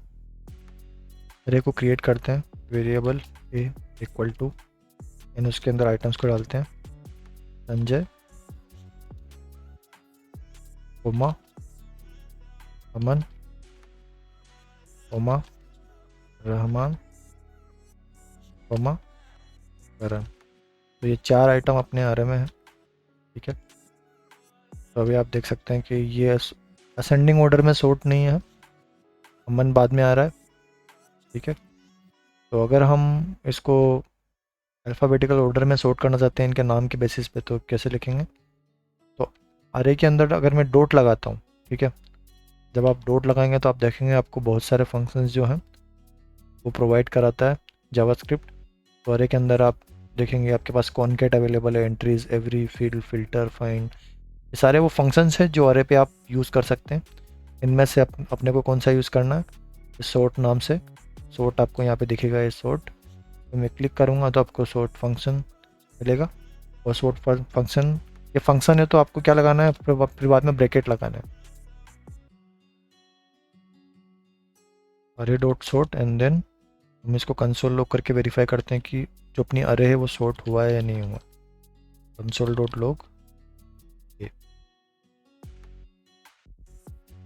अरे को क्रिएट करते हैं, variable A equal to, and उसके अंदर आइटम्स को डालते हैं, Sanjay, comma, Aman, comma, Rahman, comma, Karan. तो ये 4 आइटम अपने आरे में है। ठीक है, तो अभी आप देख सकते हैं कि ये असेंडिंग ऑर्डर में सॉर्ट नहीं है, अमन बाद में आ रहा है। ठीक है, तो अगर हम इसको अल्फ़ाबेटिकल ऑर्डर में सॉर्ट करना चाहते हैं इनके नाम के बेसिस पे, तो कैसे लिखेंगे? तो अरे के अंदर अगर मैं डॉट लगाता हूँ, ठीक है, जब आप डॉट लगाएंगे तो आप देखेंगे आपको बहुत सारे फंक्शंस जो हैं वो प्रोवाइड कराता है जावास्क्रिप्ट। तो अरे के अंदर आप देखेंगे आपके पास कॉनकेट अवेलेबल है, entries, every, field, filter, find, ये सारे वो फंक्शंस हैं जो अरे पे आप यूज़ कर सकते हैं। इनमें से अपने को कौन सा यूज़ करना है? सॉर्ट नाम से सॉर्ट आपको यहाँ पे दिखेगा, ये सॉर्ट। तो मैं क्लिक करूँगा तो आपको सॉर्ट फंक्शन मिलेगा। और सॉर्ट फंक्शन, ये फंक्शन है तो आपको क्या लगाना है? फिर बाद में ब्रैकेट लगाना है, अरे डॉट सॉर्ट, एंड देन हम इसको कंसोल लॉग करके वेरीफाई करते हैं कि जो अपनी अरे है वो सॉर्ट हुआ है या नहीं हुआ। कंसोल डॉट लॉग,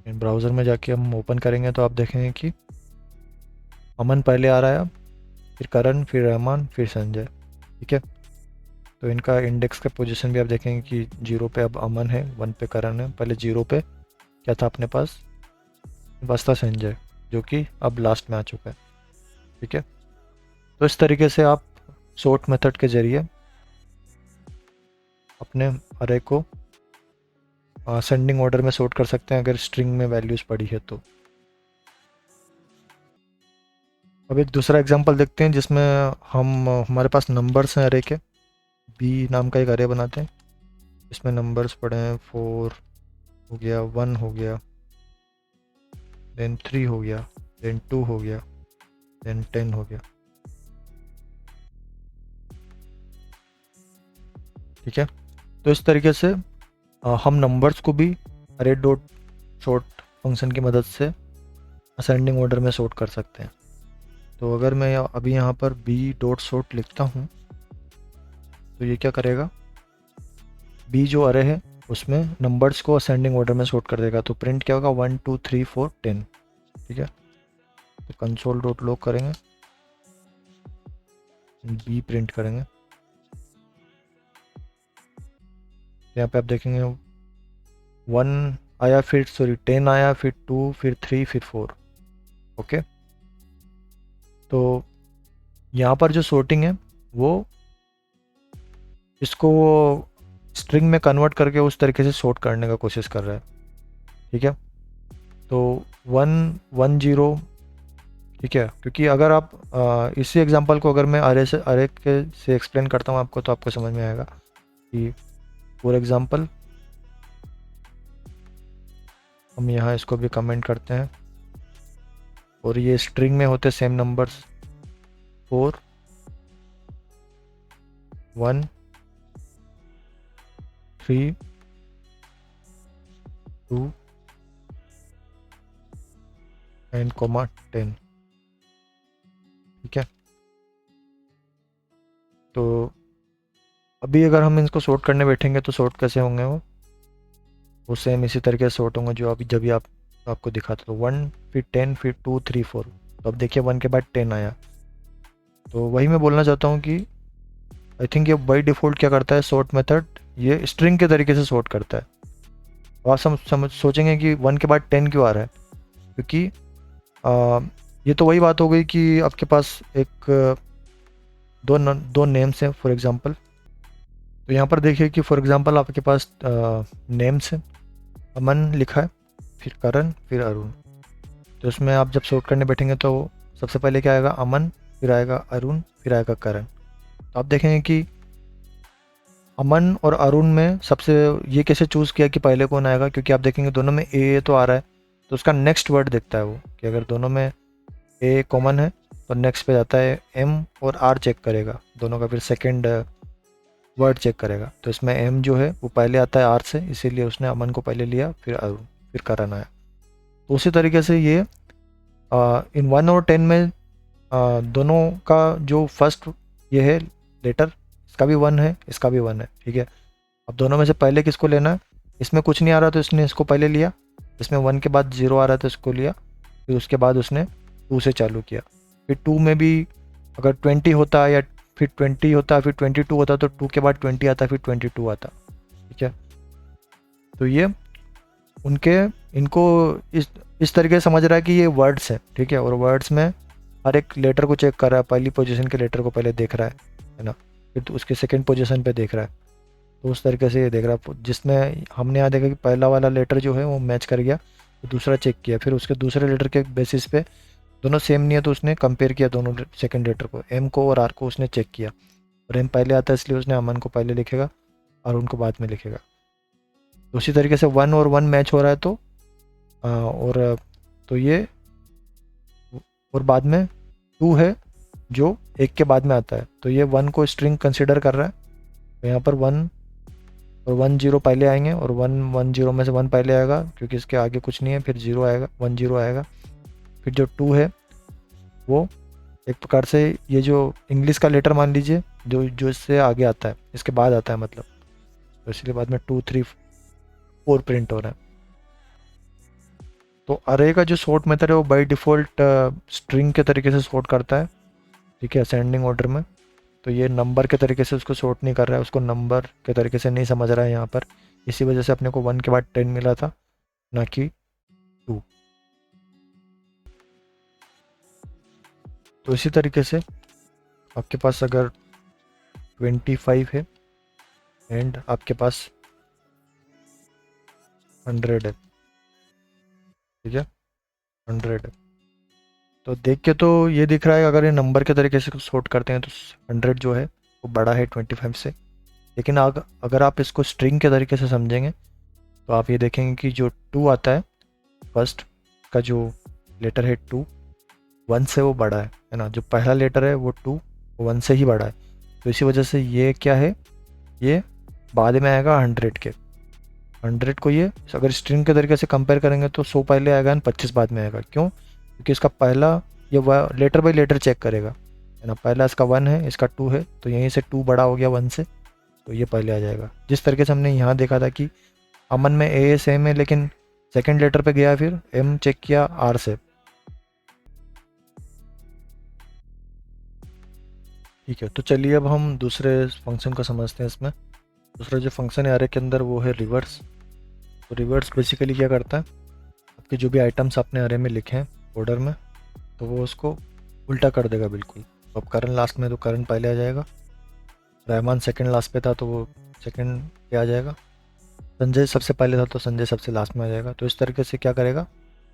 ब्राउज़र में जाके हम ओपन करेंगे तो आप देखेंगे कि अमन पहले आ रहा है, फिर करण, फिर रहमान, फिर संजय। ठीक है, तो इनका इंडेक्स का पोजीशन भी आप देखेंगे कि 0 पे अब अमन है, 1 पे करण है। पहले 0 पे क्या था अपने पास? बस था संजय, जो कि अब लास्ट में आ चुका है। ठीक है, तो इस तरीके से आप सॉर्ट मेथड के ज़रिए अपने अरे को असेंडिंग ऑर्डर में सॉर्ट कर सकते हैं अगर स्ट्रिंग में वैल्यूज़ पड़ी है तो। अब एक दूसरा एग्जांपल देखते हैं जिसमें हमारे पास नंबर्स हैं अरे के। बी नाम का एक अरे बनाते हैं, इसमें नंबर्स पड़े हैं 4 हो गया, 1 हो गया, देन 3 हो गया, देन 2 हो गया, देन 10 हो गया। ठीक है, तो इस तरीके से हम नंबर्स को भी अरे डॉट सॉर्ट फंक्शन की मदद से असेंडिंग ऑर्डर में सॉर्ट कर सकते हैं। तो अगर मैं अभी यहाँ पर बी डॉट सॉर्ट लिखता हूँ तो ये क्या करेगा? बी जो अरे है उसमें नंबर्स को असेंडिंग ऑर्डर में सॉर्ट कर देगा। तो प्रिंट क्या होगा? 1 2 3 4 10। ठीक है, तो कंसोल डॉट लॉग करेंगे, बी प्रिंट करेंगे। यहाँ पे आप देखेंगे 1 आया, फिर 10 आया, फिर 2, फिर 3, फिर 4। ओके, तो यहाँ पर जो सॉर्टिंग है वो इसको स्ट्रिंग में कन्वर्ट करके उस तरीके से सॉर्ट करने का कोशिश कर रहा है। ठीक है, तो 1 1 0। ठीक है, क्योंकि अगर आप इसी एग्जांपल को अगर मैं अरे के से एक्सप्लेन करता हूँ आपको तो आपको समझ में आएगा कि फॉर एग्जांपल हम यहाँ इसको भी कमेंट करते हैं और ये स्ट्रिंग में होते सेम नंबर्स 4 1 3 2 एंड कोमा 10। ठीक है, तो अभी अगर हम इनको सॉर्ट करने बैठेंगे तो सॉर्ट कैसे होंगे? वो सेम इसी तरीके से सॉर्ट होंगे जो अभी जब भी आपको दिखा था। तो 1 फिर 10 फिर 2 3 4। तो अब देखिए 1 के बाद 10 आया। तो वही मैं बोलना चाहता हूँ कि आई थिंक ये बाई डिफ़ॉल्ट क्या करता है सॉर्ट मेथड, ये स्ट्रिंग के तरीके से सॉर्ट करता है। तो आप समझ सोचेंगे कि 1 के बाद 10 क्यों आ रहा है? क्योंकि ये तो वही बात हो गई कि आपके पास एक दो नेम्स हैं फॉर एग्जांपल। तो यहाँ पर देखिए कि फॉर एग्जांपल आपके पास नेम्स हैं, अमन लिखा है, फिर करण, फिर अरुण। तो उसमें आप जब सॉर्ट करने बैठेंगे तो सबसे पहले क्या आएगा? अमन, फिर आएगा अरुण, फिर आएगा करण। तो आप देखेंगे कि अमन और अरुण में सबसे ये कैसे चूज़ किया कि पहले कौन आएगा? क्योंकि आप देखेंगे दोनों में ए तो आ रहा है, तो उसका नेक्स्ट वर्ड देखता है वो कि अगर दोनों में ए कॉमन है तो नेक्स्ट पे जाता है एम और आर चेक करेगा दोनों का, फिर सेकंड वर्ड चेक करेगा। तो इसमें एम जो है वो पहले आता है आर से, इसीलिए उसने अमन को पहले लिया, फिर अरुण, फिर करण आया। तो उसी तरीके से ये इन 1 और 10 में दोनों का जो फर्स्ट ये है लेटर, इसका भी 1 है, इसका भी 1 है। ठीक है, अब दोनों में से पहले किसको लेना है? इसमें कुछ नहीं आ रहा तो इसने इसको पहले लिया, इसमें 1 के बाद 0 आ रहा था, इसको लिया, फिर उसके बाद उसने 2 से चालू किया। फिर 2 में भी अगर 20 होता या फिर 20 होता फिर 22 होता तो 2 के बाद 20 आता फिर 22 आता। ठीक है, तो ये उनके इनको इस तरीके से समझ रहा है कि ये वर्ड्स है। ठीक है, और वर्ड्स में हर एक लेटर को चेक कर रहा है, पहली पोजीशन के लेटर को पहले देख रहा है ना, फिर तो उसके सेकंड पोजीशन पे देख रहा है। तो उस तरीके से ये देख रहा है, जिसमें हमने यहाँ देखा कि पहला वाला लेटर जो है वो मैच कर गया, तो दूसरा चेक किया, फिर उसके दूसरे लेटर के बेसिस पे दोनों सेम नहीं है तो उसने कंपेयर किया दोनों सेकंड लेटर को, एम को और आर को उसने चेक किया, और एम पहले आता है इसलिए उसने अमन को पहले लिखेगा और उनको बाद में लिखेगा। तो उसी तरीके से 1 और 1 मैच हो रहा है तो और तो ये और बाद में 2 है जो एक के बाद में आता है, तो ये 1 को स्ट्रिंग कंसिडर कर रहा है। तो यहाँ पर 1 और 1 0 पहले आएंगे, और 1 1 0 में से 1 पहले आएगा क्योंकि इसके आगे कुछ नहीं है, फिर 0 आएगा, 1 0 आएगा। फिर जो 2 है वो एक प्रकार से ये जो इंग्लिश का लेटर मान लीजिए जो जो इससे आगे आता है, इसके बाद आता है मतलब, तो इसलिए बाद में 2 3 4 प्रिंट हो रहा है। तो अरे का जो सॉर्ट मेथड है वो बाय डिफ़ॉल्ट स्ट्रिंग के तरीके से सॉर्ट करता है। ठीक है, असेंडिंग ऑर्डर में। तो ये नंबर के तरीके से उसको सॉर्ट नहीं कर रहा है, उसको नंबर के तरीके से नहीं समझ रहा है यहाँ पर, इसी वजह से अपने को 1 के बाद 10 मिला था, ना कि 2। तो इसी तरीके से आपके पास अगर 25 है एंड आपके पास 100 है, ठीक है, 100 है, तो देख के तो ये दिख रहा है अगर ये नंबर के तरीके से सॉर्ट करते हैं तो 100 जो है वो बड़ा है 25 से। लेकिन अगर आप इसको स्ट्रिंग के तरीके से समझेंगे तो आप ये देखेंगे कि जो 2 आता है फर्स्ट का जो लेटर है 2, 1 से वो बड़ा है ना, जो पहला लेटर है वो 2 1 से ही बड़ा है। तो इसी वजह से ये क्या है, ये बाद में आएगा 100 के। 100 को ये अगर स्ट्रिंग के तरीके से कंपेयर करेंगे तो 100 पहले आएगा और 25 बाद में आएगा। क्यों? क्योंकि इसका पहला ये लेटर बाई लेटर चेक करेगा, है ना। पहला इसका 1 है, इसका 2 है, तो यहीं से 2 बड़ा हो गया 1 से, तो ये पहले आ जाएगा। जिस तरीके से हमने यहाँ देखा था कि अमन में ए सेम है लेकिन सेकंड लेटर पे गया, फिर एम चेक किया आर से। ठीक है, तो चलिए अब हम दूसरे फंक्शन को समझते हैं। इसमें दूसरा जो फंक्शन है अरे के अंदर वो है रिवर्स। तो रिवर्स बेसिकली क्या करता है, आपके जो भी आइटम्स आपने अरे में लिखे हैं ऑर्डर में, तो वो उसको उल्टा कर देगा बिल्कुल। तो अब करण लास्ट में तो करण पहले आ जाएगा, रहमान सेकंड लास्ट पे था तो वो सेकंड पे आ जाएगा, संजय सबसे पहले था तो संजय सबसे लास्ट में आ जाएगा। तो इस तरीके से क्या करेगा,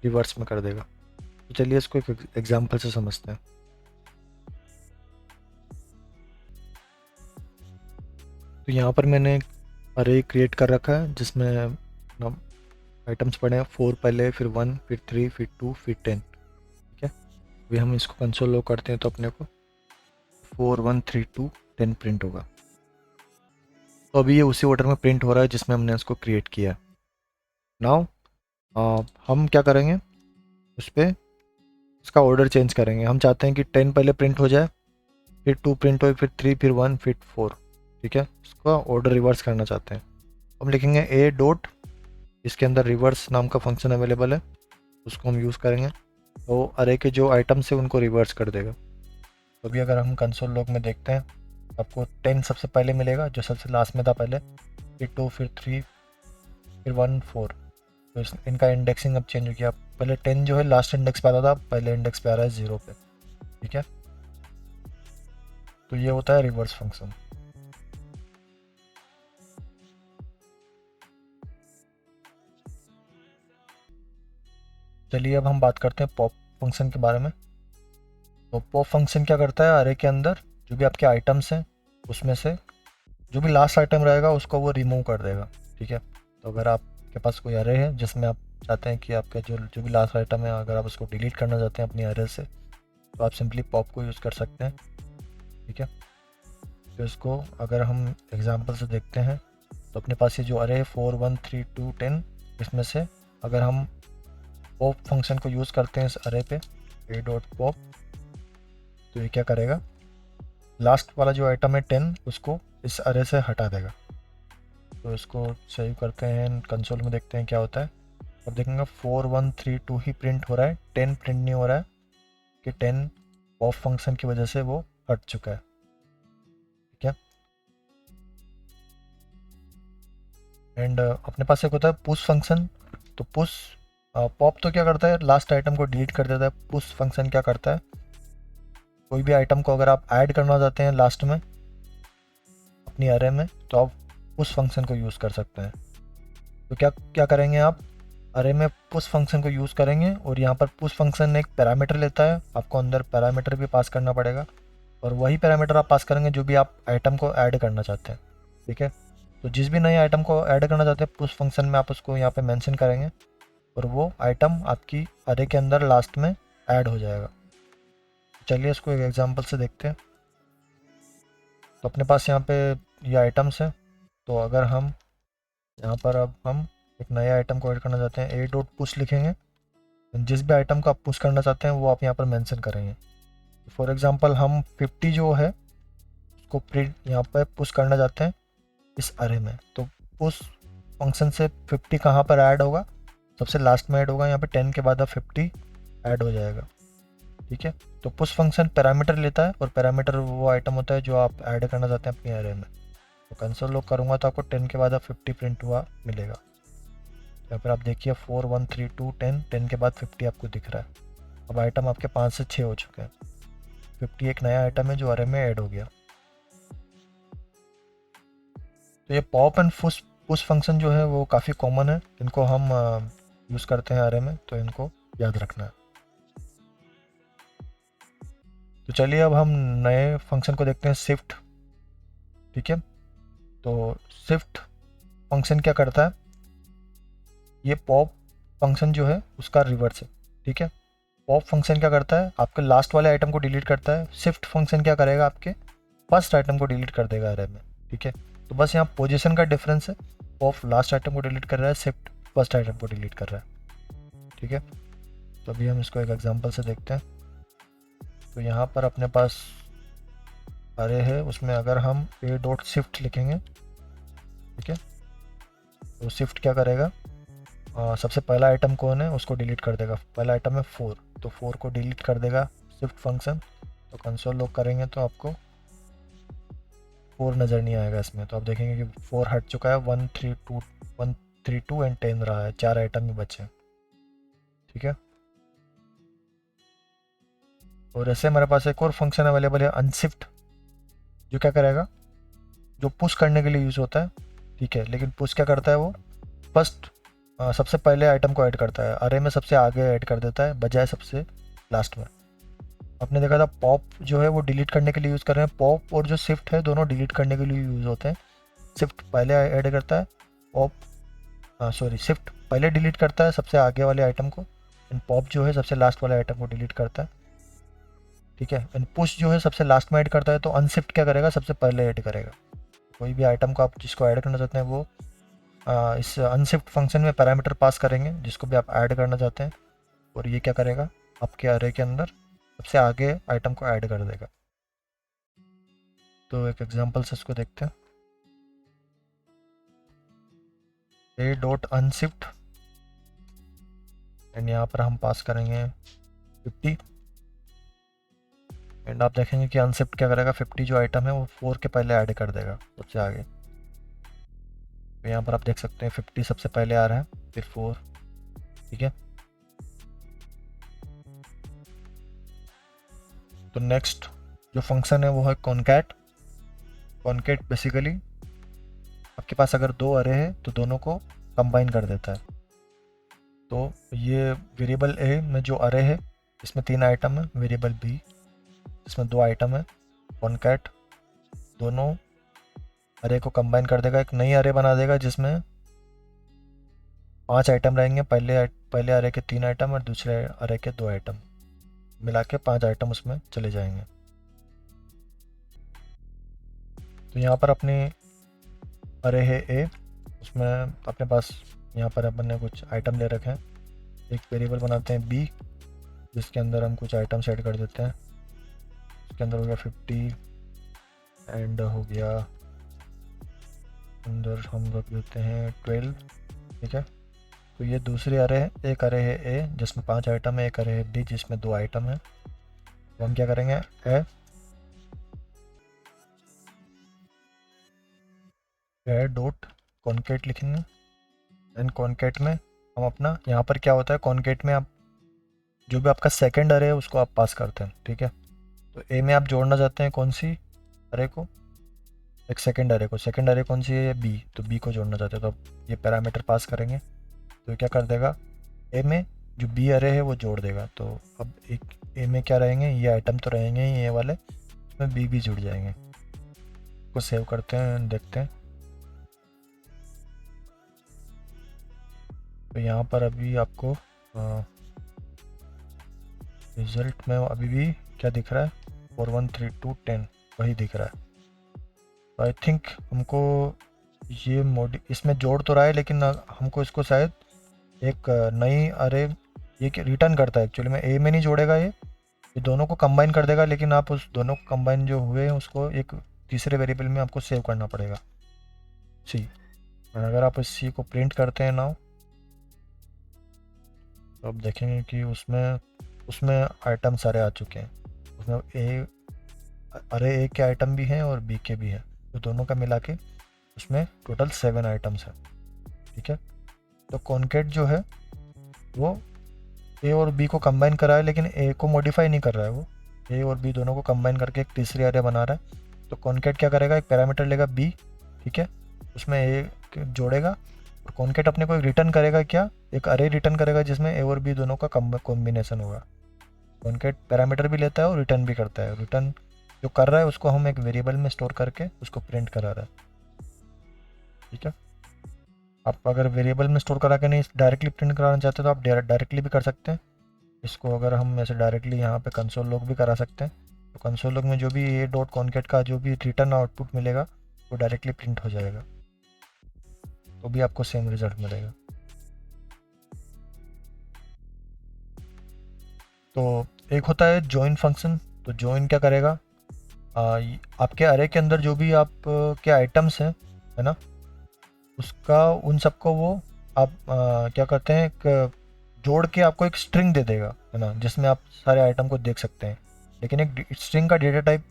रिवर्स में कर देगा। तो चलिए इसको एक एग्जाम्पल से समझते हैं। तो यहाँ पर मैंने अरे क्रिएट कर रखा है जिसमें आइटम्स पड़े हैं 4 पहले, फिर 1, फिर 3, फिर 2, फिर 10। ठीक है, अभी हम इसको कंसोल लॉग करते हैं तो अपने को 4 1 3 2 10 प्रिंट होगा। तो अभी ये उसी ऑर्डर में प्रिंट हो रहा है जिसमें हमने इसको क्रिएट किया। नाउ हम क्या करेंगे, उस पर इसका ऑर्डर चेंज करेंगे। हम चाहते हैं कि 10 पहले प्रिंट हो जाए, फिर 2 प्रिंट हो, फिर 3, फिर 1, फिर 4। ठीक है, इसका ऑर्डर रिवर्स करना चाहते हैं। हम लिखेंगे ए डॉट, इसके अंदर रिवर्स नाम का फंक्शन अवेलेबल है, उसको हम यूज़ करेंगे। तो अरे के जो आइटम्स है उनको रिवर्स कर देगा। तो अभी अगर हम कंसोल लॉग में देखते हैं, आपको 10 सबसे पहले मिलेगा जो सबसे लास्ट में था पहले, फिर 2, फिर 3, फिर 1 4। तो इनका इंडेक्सिंग अब चेंज हो गया। पहले 10 जो है लास्ट इंडेक्स पे आता था, पहले इंडेक्स पे आ रहा है 0 पे। ठीक है, तो ये होता है रिवर्स फंक्शन। चलिए अब हम बात करते हैं पॉप फंक्शन के बारे में। तो पॉप फंक्शन क्या करता है, अरे के अंदर जो भी आपके आइटम्स हैं उसमें से जो भी लास्ट आइटम रहेगा उसको वो रिमूव कर देगा। ठीक है, तो अगर आपके पास कोई अरे है जिसमें आप चाहते हैं कि आपका जो भी लास्ट आइटम है अगर आप उसको डिलीट करना चाहते हैं अपनी अरे से, तो आप सिंपली पॉप को यूज़ कर सकते हैं। ठीक है, तो इसको अगर हम एग्जांपल से देखते हैं तो अपने पास ये जो अरे है 4 1 3 2 10, इसमें से अगर हम पॉप फंक्शन को यूज़ करते हैं इस अरे पे ए डॉट पॉप, तो ये क्या करेगा, लास्ट वाला जो आइटम है 10 उसको इस अरे से हटा देगा। तो इसको सेव करते हैं, कंसोल में देखते हैं क्या होता है। अब देखेंगे 4132 ही प्रिंट हो रहा है, 10 प्रिंट नहीं हो रहा है कि 10 पॉप फंक्शन की वजह से वो हट चुका है। ठीक है। एंड अपने पास एक होता है पुश फंक्शन। तो पुश पॉप तो क्या करता है, लास्ट आइटम को डिलीट कर देता है। पुश फंक्शन क्या करता है, कोई भी आइटम को अगर आप ऐड करना चाहते हैं लास्ट में अपनी अरे में, तो आप पुश फंक्शन को यूज़ कर सकते हैं। तो क्या क्या करेंगे आप, अरे में पुश फंक्शन को यूज़ करेंगे और यहाँ पर पुश फंक्शन एक पैरामीटर लेता है, आपको अंदर पैरामीटर भी पास करना पड़ेगा और वही पैरामीटर आप पास करेंगे जो भी आप आइटम को ऐड करना चाहते हैं। ठीक है। तो जिस भी नए आइटम को ऐड करना चाहते हैं पुश फंक्शन में आप उसको यहाँ पे मेंशन करेंगे और वो आइटम आपकी अरे के अंदर लास्ट में ऐड हो जाएगा। चलिए इसको एक एग्जांपल से देखते हैं। तो अपने पास यहाँ पे ये आइटम्स हैं। तो अगर हम यहाँ पर अब हम एक नया आइटम को ऐड करना चाहते हैं, ए डॉट पुश लिखेंगे। जिस भी आइटम को आप पुश करना चाहते हैं वो आप यहाँ पर मेंशन करेंगे। फॉर एग्जांपल हम 50 जो है उसको प्रिंट यहाँ पर पुश करना चाहते हैं इस अरे में। तो पुश फंक्शन से 50 कहाँ पर ऐड होगा, सबसे लास्ट में ऐड होगा। यहाँ पे 10 के बाद अब 50 ऐड हो जाएगा। ठीक है। तो पुश फंक्शन पैरामीटर लेता है और पैरामीटर वो आइटम होता है जो आप ऐड करना चाहते हैं अपनी अरे में। तो कंसोल लॉग करूँगा तो आपको 10 के बाद अब 50 प्रिंट हुआ मिलेगा। यहाँ पर आप देखिए 4132 10 के बाद 50 आपको दिख रहा है। अब आइटम आपके 5 से 6 हो चुके हैं। 50 एक नया आइटम है जो अरे में ऐड हो गया। तो ये पॉप एंड पुश फंक्शन जो है वो काफ़ी कॉमन है, इनको हम यूज़ करते हैं अरे में, तो इनको याद रखना है। तो चलिए अब हम नए फंक्शन को देखते हैं, शिफ्ट। ठीक है। तो शिफ्ट फंक्शन क्या करता है, ये पॉप फंक्शन जो है उसका रिवर्स है। ठीक है। पॉप फंक्शन क्या करता है, आपके लास्ट वाले आइटम को डिलीट करता है। शिफ्ट फंक्शन क्या करेगा, आपके फर्स्ट आइटम को डिलीट कर देगा अरे में। ठीक है। तो बस यहाँ पोजीशन का डिफरेंस है, पॉप लास्ट आइटम को डिलीट कर रहा है, शिफ्ट फर्स्ट आइटम को डिलीट कर रहा है। ठीक है। तो अभी हम इसको एक एग्जांपल से देखते हैं। तो यहाँ पर अपने पास अरे है, उसमें अगर हम ए डॉट शिफ्ट लिखेंगे, ठीक है, तो शिफ्ट क्या करेगा, सबसे पहला आइटम कौन है उसको डिलीट कर देगा। पहला आइटम है 4, तो 4 को डिलीट कर देगा शिफ्ट फंक्शन। तो कंसोल लॉग करेंगे तो आपको 4 नज़र नहीं आएगा इसमें। तो आप देखेंगे कि 4 हट चुका है, 132 एंड 10 रहा है, 4 आइटम ही बचे। ठीक है। और ऐसे हमारे पास एक और फंक्शन अवेलेबल है अनशिफ्ट, जो क्या करेगा, जो पुश करने के लिए यूज़ होता है। ठीक है। लेकिन पुश क्या करता है, वो फर्स्ट सबसे पहले आइटम को ऐड करता है, अरे में सबसे आगे ऐड कर देता है बजाय सबसे लास्ट में। आपने देखा था पॉप जो है वो डिलीट करने के लिए यूज़ कर रहे हैं, पॉप और जो शिफ्ट है दोनों डिलीट करने के लिए यूज़ होते हैं। शिफ्ट पहले ऐड करता है, पॉप शिफ्ट पहले डिलीट करता है सबसे आगे वाले आइटम को, एंड पॉप जो है सबसे लास्ट वाले आइटम को डिलीट करता है। ठीक है। एंड पुश जो है सबसे लास्ट में ऐड करता है, तो अनशिफ्ट क्या करेगा, सबसे पहले ऐड करेगा। कोई भी आइटम को आप जिसको ऐड करना चाहते हैं वो इस अनशिफ्ट फंक्शन में पैरामीटर पास करेंगे जिसको भी आप ऐड करना चाहते हैं, और ये क्या करेगा, आपके अरे के अंदर सबसे आगे आइटम को ऐड कर देगा। तो एक एग्जांपल से इसको देखते हैं। ए डॉट अनशिफ्ट एंड यहाँ पर हम पास करेंगे 50, एंड आप देखेंगे कि अनशिफ्ट क्या करेगा, 50 जो आइटम है वो 4 के पहले ऐड कर देगा सबसे आगे। तो यहाँ पर आप देख सकते हैं 50 सबसे पहले आ रहा है, फिर 4। ठीक है। तो नेक्स्ट जो फंक्शन है वो है कॉनकैट। कॉनकैट बेसिकली आपके पास अगर 2 अरे है तो दोनों को कंबाइन कर देता है। तो ये वेरिएबल ए में जो अरे है इसमें 3 आइटम है, वेरिएबल बी इसमें 2 आइटम है, कॉनकैट दोनों अरे को कंबाइन कर देगा, एक नई अरे बना देगा जिसमें 5 आइटम रहेंगे। पहले अरे के 3 आइटम और दूसरे अरे के 2 आइटम, मिला के 5 आइटम उसमें चले जाएंगे। तो यहाँ पर अपनी अरे है ए, उसमें अपने पास यहाँ पर अपन ने कुछ आइटम ले रखे हैं। एक वेरिएबल बनाते हैं बी जिसके अंदर हम कुछ आइटम सेट कर देते हैं। इसके अंदर हो गया 50 एंड हो गया अंदर हम रख देते हैं 12। ठीक है। तो ये दूसरी अरे है, एक अरे है ए जिसमें 5 आइटम है, एक अरे है बी जिसमें 2 आइटम है। तो हम क्या करेंगे, ए डॉट कॉन्केट लिखेंगे। एंड कॉन्केट में हम अपना, यहाँ पर क्या होता है कॉन्केट में, आप जो भी आपका सेकंड अरे है उसको आप पास करते हैं, ठीक है। तो ए में आप जोड़ना चाहते हैं कौन सी अरे को, एक सेकंड अरे को, सेकंड अरे कौन सी है, बी, तो बी को जोड़ना चाहते हैं, तो आप ये पैरामीटर पास करेंगे। तो क्या कर देगा, ए में जो बी अरे है वो जोड़ देगा। तो अब एक ए में क्या रहेंगे, ये आइटम तो रहेंगे ही ये वाले, उसमें बी भी जुड़ जाएंगे। को सेव करते हैं, देखते हैं। तो यहाँ पर अभी आपको रिजल्ट में अभी भी क्या दिख रहा है, 413210 वही दिख रहा है। तो आई थिंक हमको ये इसमें जोड़ तो रहा है, लेकिन हमको इसको शायद एक नई अरे, ये रिटर्न करता है एक्चुअली में, ए में नहीं जोड़ेगा, ये दोनों को कंबाइन कर देगा, लेकिन आप उस दोनों को कंबाइन जो हुए हैं उसको एक तीसरे वेरिएबल में आपको सेव करना पड़ेगा, सी। और अगर आप इस सी को प्रिंट करते हैं नाउ, तो आप देखेंगे कि उसमें उसमें आइटम सारे आ चुके हैं। उसमें अरे ए के आइटम भी हैं और बी के भी हैं, तो दोनों का मिला के उसमें टोटल 7 आइटम्स हैं, ठीक है। तो कॉन्केट जो है वो ए और बी को कंबाइन कर रहा है, लेकिन ए को मॉडिफाई नहीं कर रहा है, वो ए और बी दोनों को कंबाइन करके एक तीसरी अरे बना रहा है। तो कॉन्केट क्या करेगा, एक पैरामीटर लेगा बी, ठीक है, उसमें ए जोड़ेगा, और कॉन्केट अपने को रिटर्न करेगा क्या, एक अरे रिटर्न करेगा जिसमें ए और बी दोनों का कॉम्बिनेशन होगा। कॉन्केट पैरामीटर भी लेता है और रिटर्न भी करता है। रिटर्न जो कर रहा है उसको हम एक वेरिएबल में स्टोर करके उसको प्रिंट करा रहा है, ठीक है। आप अगर वेरिएबल में स्टोर करा के नहीं डायरेक्टली प्रिंट कराना चाहते तो आप डायरेक्टली भी कर सकते हैं। इसको अगर हम ऐसे डायरेक्टली यहाँ पे कंसोल लॉग भी करा सकते हैं, तो कंसोल लॉग में जो भी ये डॉट कॉन्केट का जो भी रिटर्न आउटपुट मिलेगा वो डायरेक्टली प्रिंट हो जाएगा, तो भी आपको सेम रिजल्ट मिलेगा। तो एक होता है जॉइन फंक्शन। तो जॉइन क्या करेगा, आपके अरे के अंदर जो भी आप के आइटम्स हैं, है ना, उसका उन सबको वो आप क्या करते हैं, एक जोड़ के आपको एक स्ट्रिंग दे देगा, है ना, जिसमें आप सारे आइटम को देख सकते हैं। लेकिन एक स्ट्रिंग का डेटा टाइप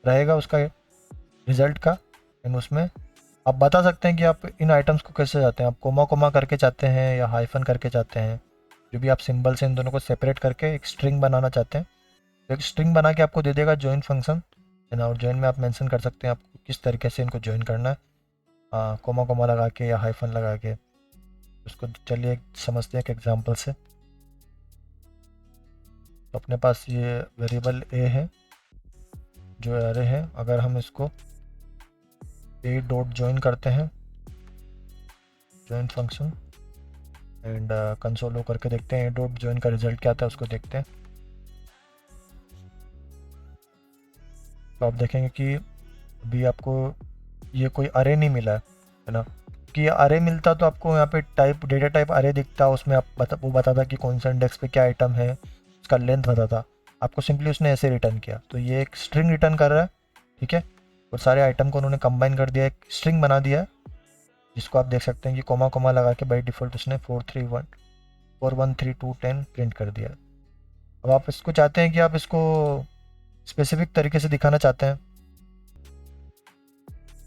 रहेगा उसका रिजल्ट का, एंड उसमें आप बता सकते हैं कि आप इन आइटम्स को कैसे चाहते हैं, आप कोमा कोमा करके चाहते हैं या हाइफन करके चाहते हैं, जो भी आप सिंबल से इन दोनों को सेपरेट करके एक स्ट्रिंग बनाना चाहते हैं। तो एक स्ट्रिंग बना के आपको दे देगा जॉइन फंक्शन, है ना। और जॉइन में आप मेंशन कर सकते हैं आपको किस तरीके से इनको जॉइन करना है, कोमा कोमा लगा के या हाइफन लगा के। उसको चलिए समझते हैं एक एग्जांपल से। तो अपने पास ये वेरिएबल ए है जो अरे है, अगर हम इसको ए डॉट जॉइन करते हैं, जॉइन फंक्शन, एंड कंसोल करके देखते हैं ए डॉट जॉइन का रिजल्ट क्या आता है, उसको देखते हैं। तो आप देखेंगे कि अभी आपको ये कोई अरे नहीं मिला है ना, कि ये अरे मिलता तो आपको यहाँ पे टाइप डेटा टाइप अरे दिखता, उसमें आप वो बताता कि कौन सा इंडेक्स पे क्या आइटम है, उसका लेंथ बताता। आपको सिंपली उसने ऐसे रिटर्न किया, तो ये एक स्ट्रिंग रिटर्न कर रहा है, ठीक है। और सारे आइटम को उन्होंने कंबाइन कर दिया, एक स्ट्रिंग बना दिया, जिसको आप देख सकते हैं कि कोमा कोमा लगा के बाई डिफ़ॉल्ट उसने 413210 प्रिंट कर दिया। अब आप इसको चाहते हैं कि आप इसको स्पेसिफिक तरीके से दिखाना चाहते हैं,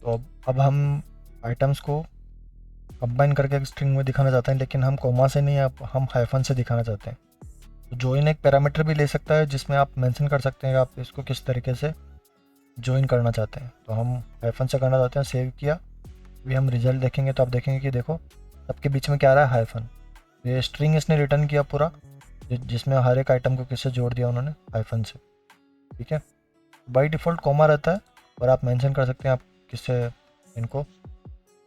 तो अब हम आइटम्स को कंबाइन करके एक स्ट्रिंग में दिखाना चाहते हैं, लेकिन हम कोमा से नहीं, आप हम हाइफन से दिखाना चाहते हैं। तो जॉइन एक पैरामीटर भी ले सकता है जिसमें आप मेंशन कर सकते हैं आप इसको किस तरीके से जॉइन करना चाहते हैं। तो हम हाइफन से करना चाहते हैं, सेव किया। अभी हम रिजल्ट देखेंगे तो आप देखेंगे कि देखो सबके बीच में क्या आ रहा है, हाइफन। ये स्ट्रिंग इसने रिटर्न किया पूरा, जिसमें हर एक आइटम को किससे जोड़ दिया उन्होंने, हाइफन से, ठीक है। बाय डिफ़ॉल्ट कॉमा रहता है, और आप मेंशन कर सकते हैं आप किससे इनको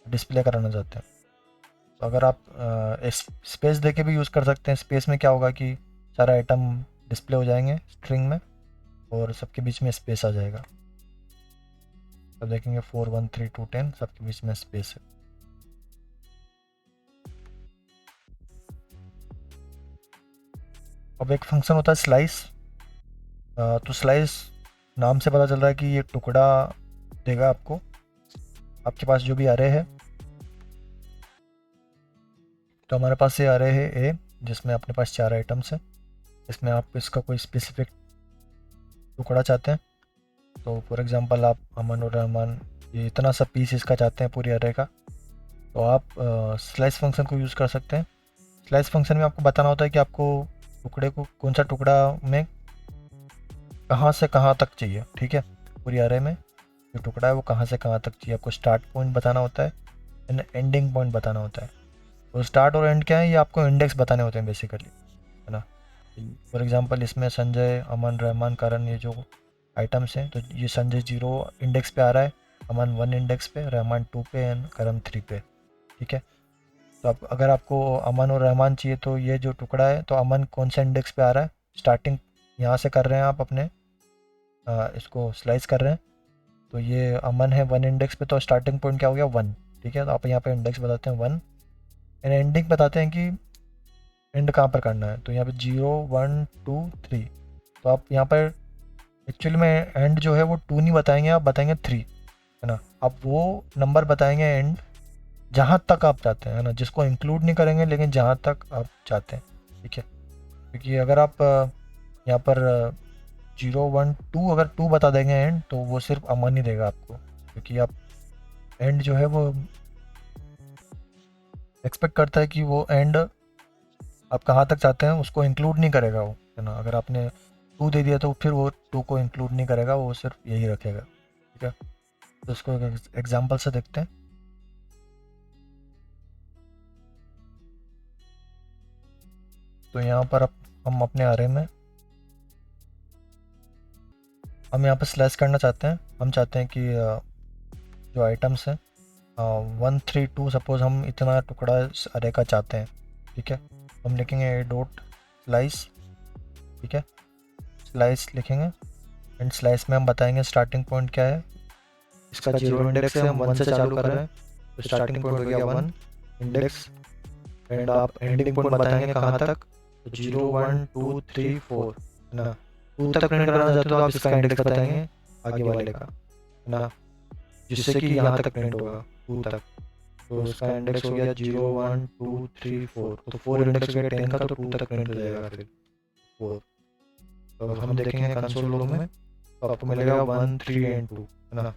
डिस्प्ले कराना चाहते हैं। तो अगर आप स्पेस दे के भी यूज़ कर सकते हैं। स्पेस में क्या होगा कि सारे आइटम डिस्प्ले हो जाएंगे स्ट्रिंग में, और सबके बीच में स्पेस आ जाएगा। तो देखेंगे 413210 सबके बीच में स्पेस है। अब एक फंक्शन होता है स्लाइस। तो स्लाइस नाम से पता चल रहा है कि ये टुकड़ा देगा आपको, आपके पास जो भी अरे है। तो हमारे पास ये अरे है ए, जिसमें अपने पास 4 आइटम्स हैं। इसमें आप इसका कोई स्पेसिफिक टुकड़ा चाहते हैं, तो फॉर एग्जांपल आप अमन और रहमान ये इतना सा पीस इसका चाहते हैं पूरी अरे का, तो आप स्लाइस फंक्शन को यूज़ कर सकते हैं। स्लाइस फंक्शन में आपको बताना होता है कि आपको टुकड़े को कौन सा टुकड़ा में कहाँ से कहाँ तक चाहिए, ठीक है। पूरी अरे में जो टुकड़ा है वो कहाँ से कहाँ तक चाहिए, आपको स्टार्ट पॉइंट बताना होता है एंड एंडिंग पॉइंट बताना होता है। तो स्टार्ट और एंड क्या है, ये आपको इंडेक्स बताने होते हैं बेसिकली, है ना। फॉर एग्जांपल इसमें संजय, अमन, रहमान, करण, ये जो आइटम्स हैं, तो ये संजय 0 इंडेक्स पे आ रहा है, अमन 1 इंडेक्स पे, रहमान 2 पे एंड करण 3 पे, ठीक है। तो आप अगर आपको अमन और रहमान चाहिए तो ये जो टुकड़ा है, तो अमन कौन सा इंडेक्स पे आ रहा है, स्टार्टिंग यहाँ से कर रहे हैं आप अपने इसको स्लाइस कर रहे हैं, तो ये अमन है 1 इंडेक्स पे, तो स्टार्टिंग पॉइंट क्या हो गया 1, ठीक है। तो आप यहाँ पे इंडेक्स बताते हैं 1 एंड एंडिंग बताते हैं कि एंड कहाँ पर करना है, तो यहाँ पे 0 1 2 3। तो आप यहाँ पर एक्चुअली में एंड जो है वो 2 नहीं बताएंगे, आप बताएंगे 3, है ना। आप वो नंबर बताएंगे एंड जहाँ तक आप चाहते हैं, है ना, जिसको इंक्लूड नहीं करेंगे लेकिन जहाँ तक आप चाहते हैं, ठीक है। क्योंकि अगर आप यहाँ पर 0 1 2 अगर 2 बता देंगे एंड, तो वो सिर्फ अमन ही देगा आपको, क्योंकि आप एंड जो है वो एक्सपेक्ट करता है कि वो एंड आप कहाँ तक चाहते हैं उसको इंक्लूड नहीं करेगा वो, है ना। अगर आपने 2 दे दिया तो फिर वो 2 को इंक्लूड नहीं करेगा, वो सिर्फ यही रखेगा, ठीक है। तो इसको एक एग्जांपल से देखते हैं। तो यहाँ पर हम अपने अरे में हम यहाँ पर स्लैश करना चाहते हैं। हम चाहते हैं कि जो आइटम्स हैं 1 3 2, सपोज हम इतना टुकड़ा अरे का चाहते हैं, ठीक है। हम लिखेंगे डॉट स्लाइस, ठीक है, स्लाइस लिखेंगे एंड स्लाइस में हम बताएंगे स्टार्टिंग पॉइंट क्या है। इसका 0 इंडेक्स है, हम 1 से चालू कर रहे हैं, तो स्टार्टिंग पॉइंट हो गया 1 इंडेक्स एंड आप एंडिंग पॉइंट बताएंगे कहाँ तक, तो 0 1 2 3 4, है ना। 2 तक प्रिंट कराना चाहते हो तो आप इसका इंडेक्स बताएंगे आगे वाले का, है ना, जिससे कि यहाँ तक प्रिंट होगा 2 तक। तो उसका इंडेक्स हो गया 0 1 2 3 4, तो 4 इंडेक्स हो गया 10 का, तो 2 तक प्रिंट हो जाएगा फिर 4। तो हम देखेंगे कंसोल लॉग में, तो आपको मिलेगा 1 3 एंड 2, है ना।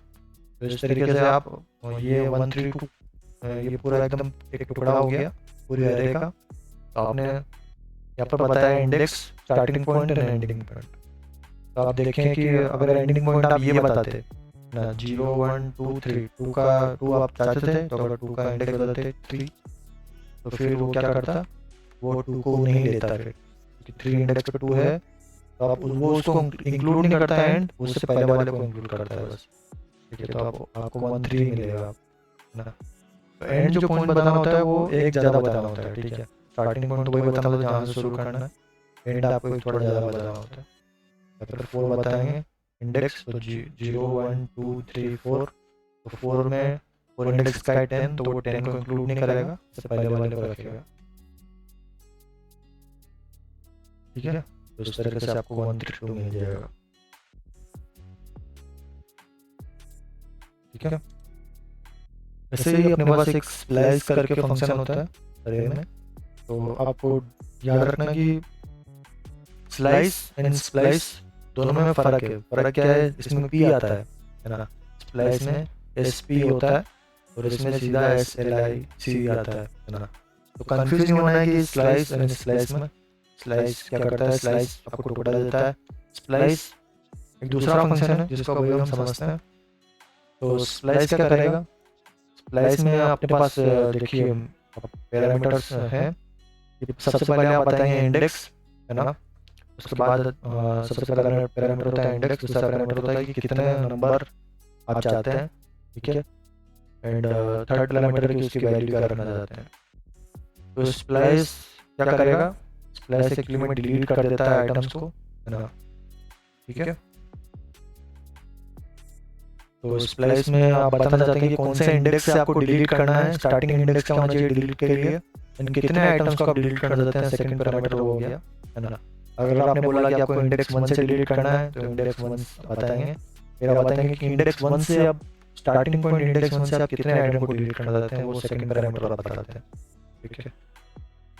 तो इस तरीके से आप ये 1 3 2 ये पूरा एकदम एक टुकड़ा हो गया पूरी एरे का। तो आपने यहाँ पर बताया index, starting point and ending point. तो आप देखें कि अगर एंडिंग पॉइंट आप ये बताते ना 0 1 2 3, 2 का 2 आप चाहते थे, तो अगर 2 का इंडेक्स बताते 3, तो फिर वो क्या करता, वो 2 को नहीं लेता फिर, क्योंकि 3 इंडेक्स पे 2 है, तो आप वो उसको इंक्लूड नहीं करता है एंड उससे पहले वाले को इंक्लूड करता है बस, ठीक है। तो आपको 1 3 मिलेगा, है ना। तो एंड जो पॉइंट बताना होता है वो एक ज़्यादा बताना होता है, ठीक है। स्टार्टिंग पॉइंट वही बताना होता है जहाँ से शुरू करना है, एंड आपको एक थोड़ा ज़्यादा बताना होता है। अगर 4 बताएंगे इंडेक्स, तो 0 1 2 3 4, तो 4 में 4 इंडेक्स का है 10, तो वो 10 को इंक्लूड नहीं करेगा, इससे पहले वाले को रखेगा, ठीक है। तो इस तरीके से आपको 1 3 2 मिल जाएगा, ठीक है। ऐसे ही अपने पास एक स्प्लाइस करके फंक्शन होता है अरे में। तो आपको याद रखना कि स्लाइस एंड स्प्लाइस दोनों में फ़र्क है। फ़र्क क्या है, इसमें पी आता है ना, स्प्लाइस में एस पी होता है और इसमें सीधा एस एल आई सी आता है ना। तो कंफ्यूज नहीं होना है कि स्लाइस एंड स्लाइस में, स्लाइस क्या करता है, स्लाइस आपको टुकड़ा देता है, स्प्लाइस एक दूसरा फंक्शन है जिसको अभी हम समझते हैं। तो स्प्लाइस क्या करेगा, स्प्लाइस में अपने पास देखिए पैरामीटर्स हैं। सबसे पहले आप बताएंगे इंडेक्स, है ना। उसके बाद सबसे पहला पैरामीटर होता है इंडेक्स, दूसरा पैरामीटर होता है कि कितने नंबर आप चाहते हैं, ठीक है। एंड थर्ड पैरामीटर की उसकी वैल्यू क्या रखना चाहते हैं। तो स्प्लाइस क्या करेगा, स्प्लाइस एक्चुअली में डिलीट कर देता है आइटम्स को, है ना, ठीक है। तो स्प्लाइस में आप बताना चाहते हैं कि कौन से इंडेक्स से आपको डिलीट करना है, स्टार्टिंग इंडेक्स क्या होना चाहिए डिलीट के लिए, एंड कितने आइटम्स को आप डिलीट करना चाहते हैं, सेकंड पैरामीटर हो गया, है ना। अगर आपने बोला कि आपको इंडेक्स 1 से डिलीट करना है, तो इंडेक्स 1 बताएंगे। फिर आप बताएंगे कि इंडेक्स 1 से आप स्टार्टिंग पॉइंट इंडेक्स 1 से आप कितने आइटम को डिलीट करना चाहते हैं, वो सेकंड पैरामीटर आप बताते हैं, ठीक है।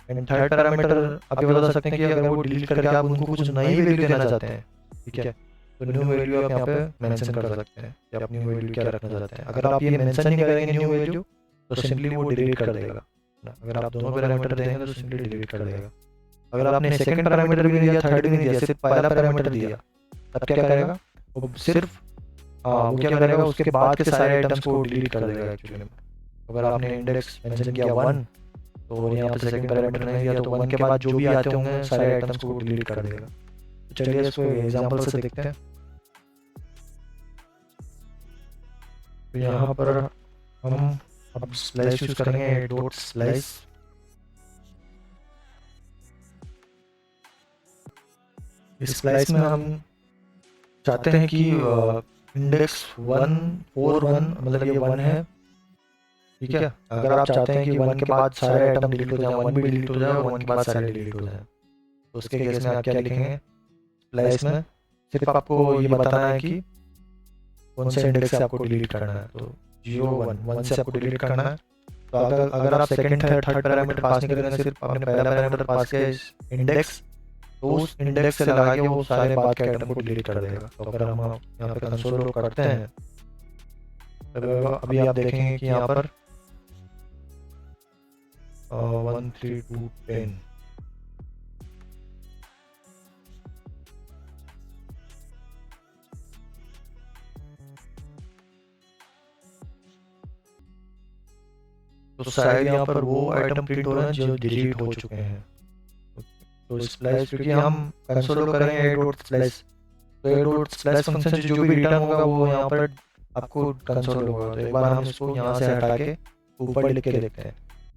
एंड थर्ड पैरामीटर आप ये बता सकते हैं कि अगर वो डिलीट करके आप उनको कुछ नई वैल्यू देना चाहते हैं, ठीक है, तो न्यू वैल्यू आप यहाँ पे मेंशन कर सकते हैं कि आप न्यू वैल्यू क्या रखना चाहते हैं। अगर आप ये मेंशन नहीं करेंगे न्यू वैल्यू तो सिंपली वो डिलीट कर देगा। अगर आप दोनों पैरामीटर देंगे तो सिंपली डिलीट कर देगा। अगर आपने सेकंड पैरामीटर भी नहीं दिया, थर्ड भी नहीं दिया, सिर्फ पहला पैरामीटर दिया, तब क्या करेगा वो सिर्फ वो क्या करेगा उसके बाद के सारे आइटम्स को डिलीट कर देगा एक्चुअली में। अगर आपने इंडेक्स मेंशन किया 1 तो यहाँ पे सेकंड पैरामीटर नहीं दिया तो 1 के बाद जो भी आते होंगे सारे आइटम्स को डिलीट कर देगा। तो चलिए इसको एग्जांपल से देखते हैं। तो यहाँ पर हम अब स्लाइस यूज करेंगे, डॉट स्लाइस। इस स्लाइस में हम चाहते हैं कि इंडेक्स 1 4 1 मतलब ये 1 है, ठीक है। अगर आप चाहते हैं कि 1 के बाद सारे आइटम डिलीट हो जाए, 1 भी डिलीट हो जाए और 1 के बाद सारे डिलीट हो जाए, तो उसके केस में आप क्या लिखेंगे स्लाइस में, सिर्फ आपको ये बताना है कि कौन से इंडेक्स से आपको डिलीट करना है। तो 0 1 1 से आपको डिलीट करना है। तो अगर आप सेकंड थर्ड पैरामीटर पास नहीं करेंगे, सिर्फ आपने पहला पैरामीटर पास किया इंडेक्स, तो उस इंडेक्स से लगा के वो सारे बाद के आइटम को डिलीट कर देगा। तो अगर हम यहाँ पे कंसोल लो करते हैं तो अभी आप देखेंगे कि यहाँ पर 1 3 2 10 तो शायद यहाँ पर वो आइटम प्रिंट हो रहे हैं जो डिलीट हो चुके हैं। तो स्प्लाइस क्योंकि हम कंसोल करेंगे ए डॉट स्प्लाइस, तो ए डॉट स्प्लाइस फंक्शन से जो भी रिटर्न होगा वो यहाँ पर आपको कंसोल होगा। तो एक बार हम इसको यहाँ से हटा के ऊपर लिख के देखते हैं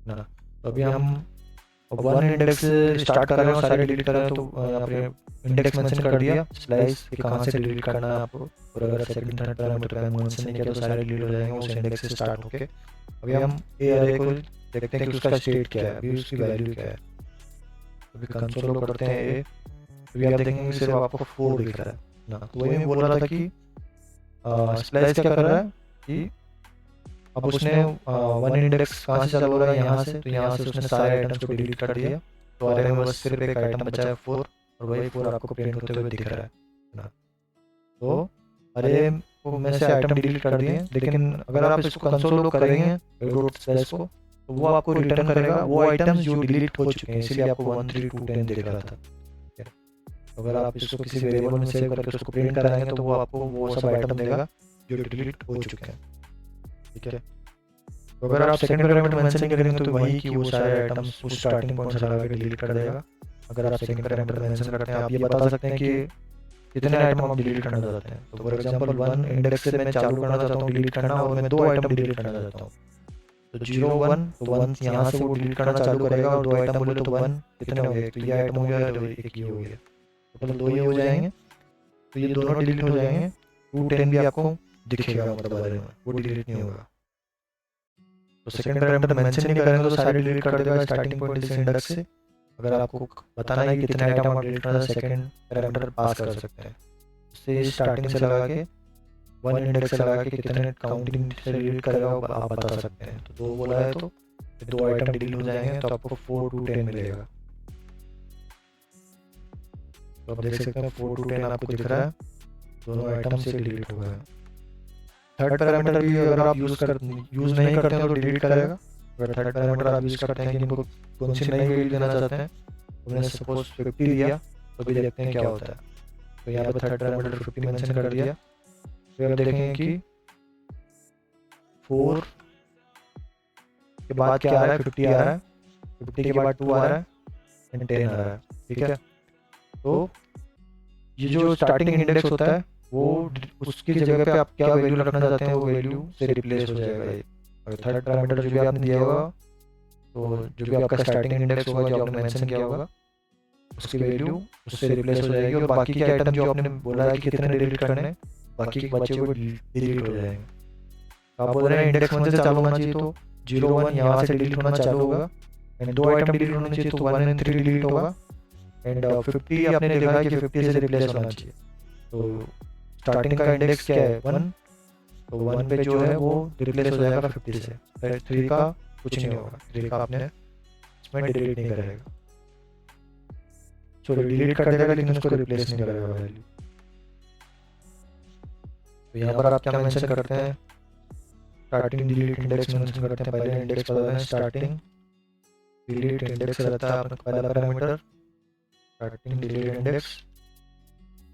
ना। तो अभी हम 1 इंडेक्स स्टार्ट कर रहे हैं और सारे डिलीट कर रहे हैं, तो यहाँ पे इंडेक्स मेंशन कर दिया स्लाइस कि कहाँ से डिलीट करना है आपको। और अगर सेकंड थर्ड पैरामीटर का मेंशन नहीं किया तो सारे डिलीट हो जाएंगे उस इंडेक्स से स्टार्ट होके। अभी हम ए अरे को देखते हैं कि उसका स्टेट क्या है, अभी उसकी वैल्यू क्या है। अभी कंसोल करते हैं ए, अभी आप देखेंगे सिर्फ आपको 4 दिख रहा है ना। तो वही मैं बोल रहा था कि स्प्लाइस क्या कर रहा है कि अब उसने 1 इंडेक्स कहाँ से चालू हो रहा है, यहाँ से, तो यहाँ से उसने सारे आइटम्स को डिलीट कर दिया। तो अरे में बस सिर्फ एक आइटम बचा है 4, और वही 4 आपको प्रिंट होते हुए दिख रहा है ना। तो अरे में से आइटम डिलीट कर दिए, लेकिन अगर आप इसको कंसोल करेंगे डॉट स्लैश को तो वो आपको रिटर्न करेगा वो आइटम्स जो डिलीट हो चुके हैं, इसीलिए आपको 1 3 2 10 दिख रहा था। अगर आप इसको किसी वेरिएबल में सेव करके उसको प्रिंट कराएंगे तो वो आपको वो सब आइटम देगा जो डिलीट हो चुके हैं, ठीक है। तो अगर आप सेकंड पैरामीटर मेंशन नहीं करेंगे तो वही कि वो सारे आइटम्स उस स्टार्टिंग पॉइंट से लगा के डिलीट कर देगा। अगर आप सेकंड पैरामीटर मेंशन करते हैं, आप ये बता सकते हैं कि कितने आइटम आप डिलीट करना चाहते हैं। तो फॉर एग्जांपल 1 इंडेक्स से मैं चालू करना चाहता हूँ डिलीट करना, और मैं 2 आइटम डिलीट करना चाहता हूँ। तो 0 1 तो 1 यहाँ से वो डिलीट करना चालू करेगा, और 2 आइटम बोले तो 1 कितने हो गए, तो ये आइटम हो गया और एक ये हो गया, मतलब 2 ये हो जाएंगे। तो ये दोनों डिलीट हो जाएंगे। 2 10 भी आपको दिखेगा मतलब बारे में, वो डिलीट नहीं होगा। तो सेकंड पैरामीटर मेंशन नहीं करेंगे तो सारे डिलीट कर देगा स्टार्टिंग पॉइंट इस इंडेक्स से। अगर आपको बताना है कि कितने आइटम आप डिलीट करना सेकंड पैरामीटर पास कर सकते हैं, उससे स्टार्टिंग से लगा के 1 इंडेक्स से लगा के कितने काउंटिंग से डिलीट करेगा आप बता सकते हैं। तो 2 बोला है तो 2 आइटम डिलीट हो जाएंगे, तो आपको 4 2 10 मिलेगा। तो आप देख सकते हैं 4 2 10 आपको दिख रहा है, दोनों आइटम से डिलीट हो गए। थर्ड पैरामीटर भी अगर आप यूज़ नहीं करते हैं तो डिलीट करेगा। अगर थर्ड पैरामीटर आप यूज़ करते हैं कि इनको कौन सी नई वैल्यू देना चाहते हैं, तो मैंने सपोज 50 दिया, तो भी देखते हैं क्या होता है। तो यहाँ पर थर्ड पैरामीटर 50 मेंशन कर दिया, फिर आप देखेंगे कि 4 के बाद क्या आ रहा है, 50 आ रहा है, 50 के बाद 2 आ रहा है एंड 10 आ रहा है, ठीक है। तो ये जो स्टार्टिंग इंडेक्स होता है वो उसकी जगह पे आप क्या वैल्यू रखना चाहते हैं वो वैल्यू से रिप्लेस हो जाएगा। ये अगर थर्ड पैरामीटर जो भी आपने दिया होगा, तो जो भी आपका स्टार्टिंग इंडेक्स होगा जो आपने मेंशन किया होगा उसकी वैल्यू उससे रिप्लेस हो जाएगी, और बाकी के आइटम जो आपने बोला है कि कितने डिलीट करने हैं बाकी के बचे हुए डिलीट हो जाएंगे। आप बोल रहे हैं इंडेक्स 1 से चालू होना चाहिए, तो 0 1 यहाँ से डिलीट होना चालू होगा, एंड 2 आइटम डिलीट होने चाहिए तो 1 and 3 डिलीट होगा, एंड 50 आपने देखा कि 50 से रिप्लेस होना चाहिए। तो स्टार्टिंग का इंडेक्स क्या है 1, तो 1 पे जो है वो रिप्लेस हो जाएगा 50 से, 3 का कुछ नहीं होगा, 3 का आपने उसमें डिलीट नहीं करेगा, सॉरी डिलीट कर देगा लेकिन उसको रिप्लेस नहीं करेगा वैल्यू। तो यहाँ पर आप क्या मेंशन करते हैं, स्टार्टिंग डिलीट इंडेक्स मेंशन करते हैं, पहले इंडेक्स बताते हैं, स्टार्टिंग डिलीट इंडेक्स रहता है आपका पहला parameter, starting delete index.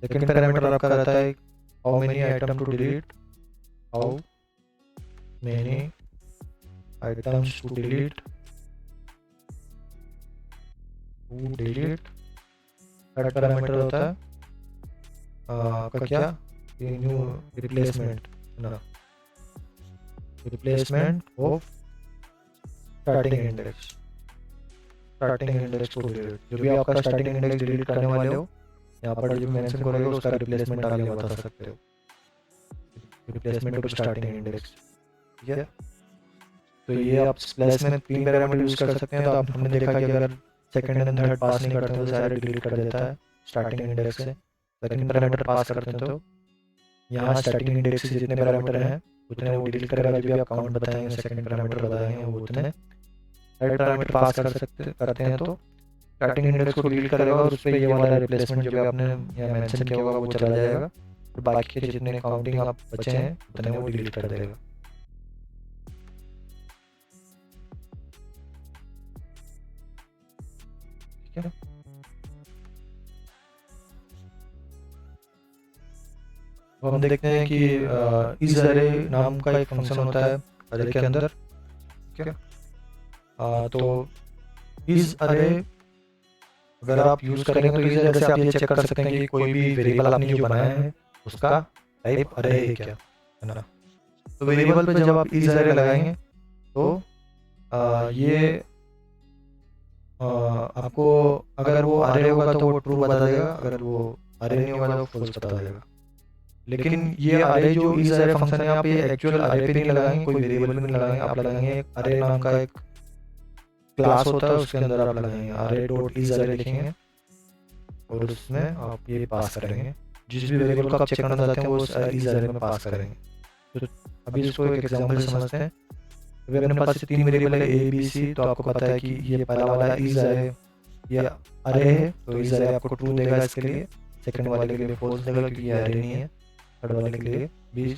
Second parameter आपका रहता है how many item to delete, how many items to delete, third parameter होता है आपका क्या, ये न्यू रिप्लेसमेंट ना, replacement of starting index, starting index को डिलीट, जो भी आपका स्टार्टिंग इंडेक्स डिलीट करने वाले हो यहाँ पर जो भी मेंशन करेगा उसका रिप्लेसमेंट आगे बता सकते हो, रिप्लेसमेंट ऑफ स्टार्टिंग इंडेक्स। ठीक है, तो ये आप स्प्लैश में 3 पैरामीटर यूज कर सकते हैं। तो आप हमने देखा कि अगर सेकंड एंड थर्ड पास नहीं करते तो सारे डिलीट कर देता है स्टार्टिंग इंडेक्स से, सेकंड पैरामीटर पास करते हैं तो यहाँ स्टार्टिंग इंडेक्स से जितने पैरामीटर हैं उतने वो डिलीट करेगा, जो भी आप काउंट बताएंगे सेकंड पैरामीटर बताएंगे वो उतने। थर्ड पैरामीटर पास करते हैं तो स्टार्टिंग इंडेक्स को डिलीट करेगा और उस पर ये वाला रिप्लेसमेंट जो भी आपने यहाँ मेंशन किया होगा वो चला जाएगा, और बाकी के जितने काउंटिंग आप बचे हैं उतने वो डिलीट कर देगा। ठीक है, तो हम देखते हैं कि इस अरे नाम का एक फंक्शन होता है अरे के अंदर। ठीक है, तो इस अरे अगर आप यूज करेंगे तो इस अरे से आप ये चेक कर सकते हैं कि कोई भी वेरिएबल आपने जो बनाया है उसका टाइप अरे है क्या, है ना। तो वेरिएबल पे जब आप इस अरे लगाएंगे तो ये आपको अगर वो अरे होगा तो वो ट्रू बता देगा, अगर वो अरे नहीं होगा तो फॉल्स बता देगा। लेकिन ये अरे जो इस अरे फंक्शन है आप ये एक्चुअल अरे पे नहीं लगाएंगे, कोई वेरिएबल में नहीं लगाएंगे, आप लगाएंगे अरे नाम का एक क्लास होता है उसके अंदर आप लगाएंगे अरे डॉट इस अरे लिखेंगे और उसमें आप ये पास करेंगे, जिस भी वेरिएबल को आप चेक करना चाहते हैं वो इस अरे में पास करेंगे। तो अभी इसको एक एग्जांपल से समझते हैं। अभी अपने पास 3 वेरिएबल है ए बी सी, तो आपको पता है कि ये पहला वाला इस अरे ये अरे है तो इस अरे आपको ट्रू देगा इसके लिए, सेकंड वाले के लिए फॉल्स देगा क्योंकि ये अरे नहीं है, थर्ड वाले के लिए भी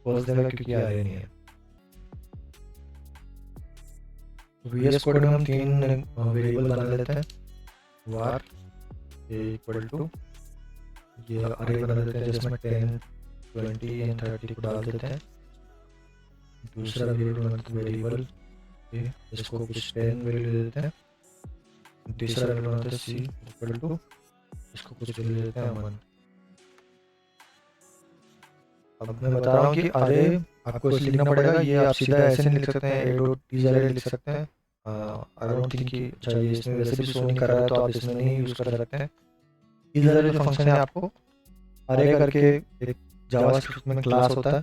फॉल्स देगा क्योंकि ये अरे नहीं है। VS कोड में हम 3 वेरिएबल बना लेते हैं, var इक्वल टू ये अरे बना देते हैं जिसमें 10 20 एंड 30 को डाल देते हैं। दूसरा वेरिएबल इसको कुछ 10 वैल्यू दे देते हैं। तीसरा वेरिएबल बनाते हैं c इक्वल टू इसको कुछ वैल्यू देते हैं 1। अब मैं बता रहा हूँ कि अरे आपको इसलिए लिखना पड़ेगा, ये आप सीधा ऐसे नहीं लिख सकते हैं ए डॉट इस अरे लिख सकते हैं। आई डोंट थिंक कि चाहिए, इसमें वैसे भी शो नहीं कर रहा है तो आप इसमें नहीं यूज कर सकते हैं। इस अरे जो फंक्शन है आपको अरे करके एक जावास्क्रिप्ट में क्लास होता है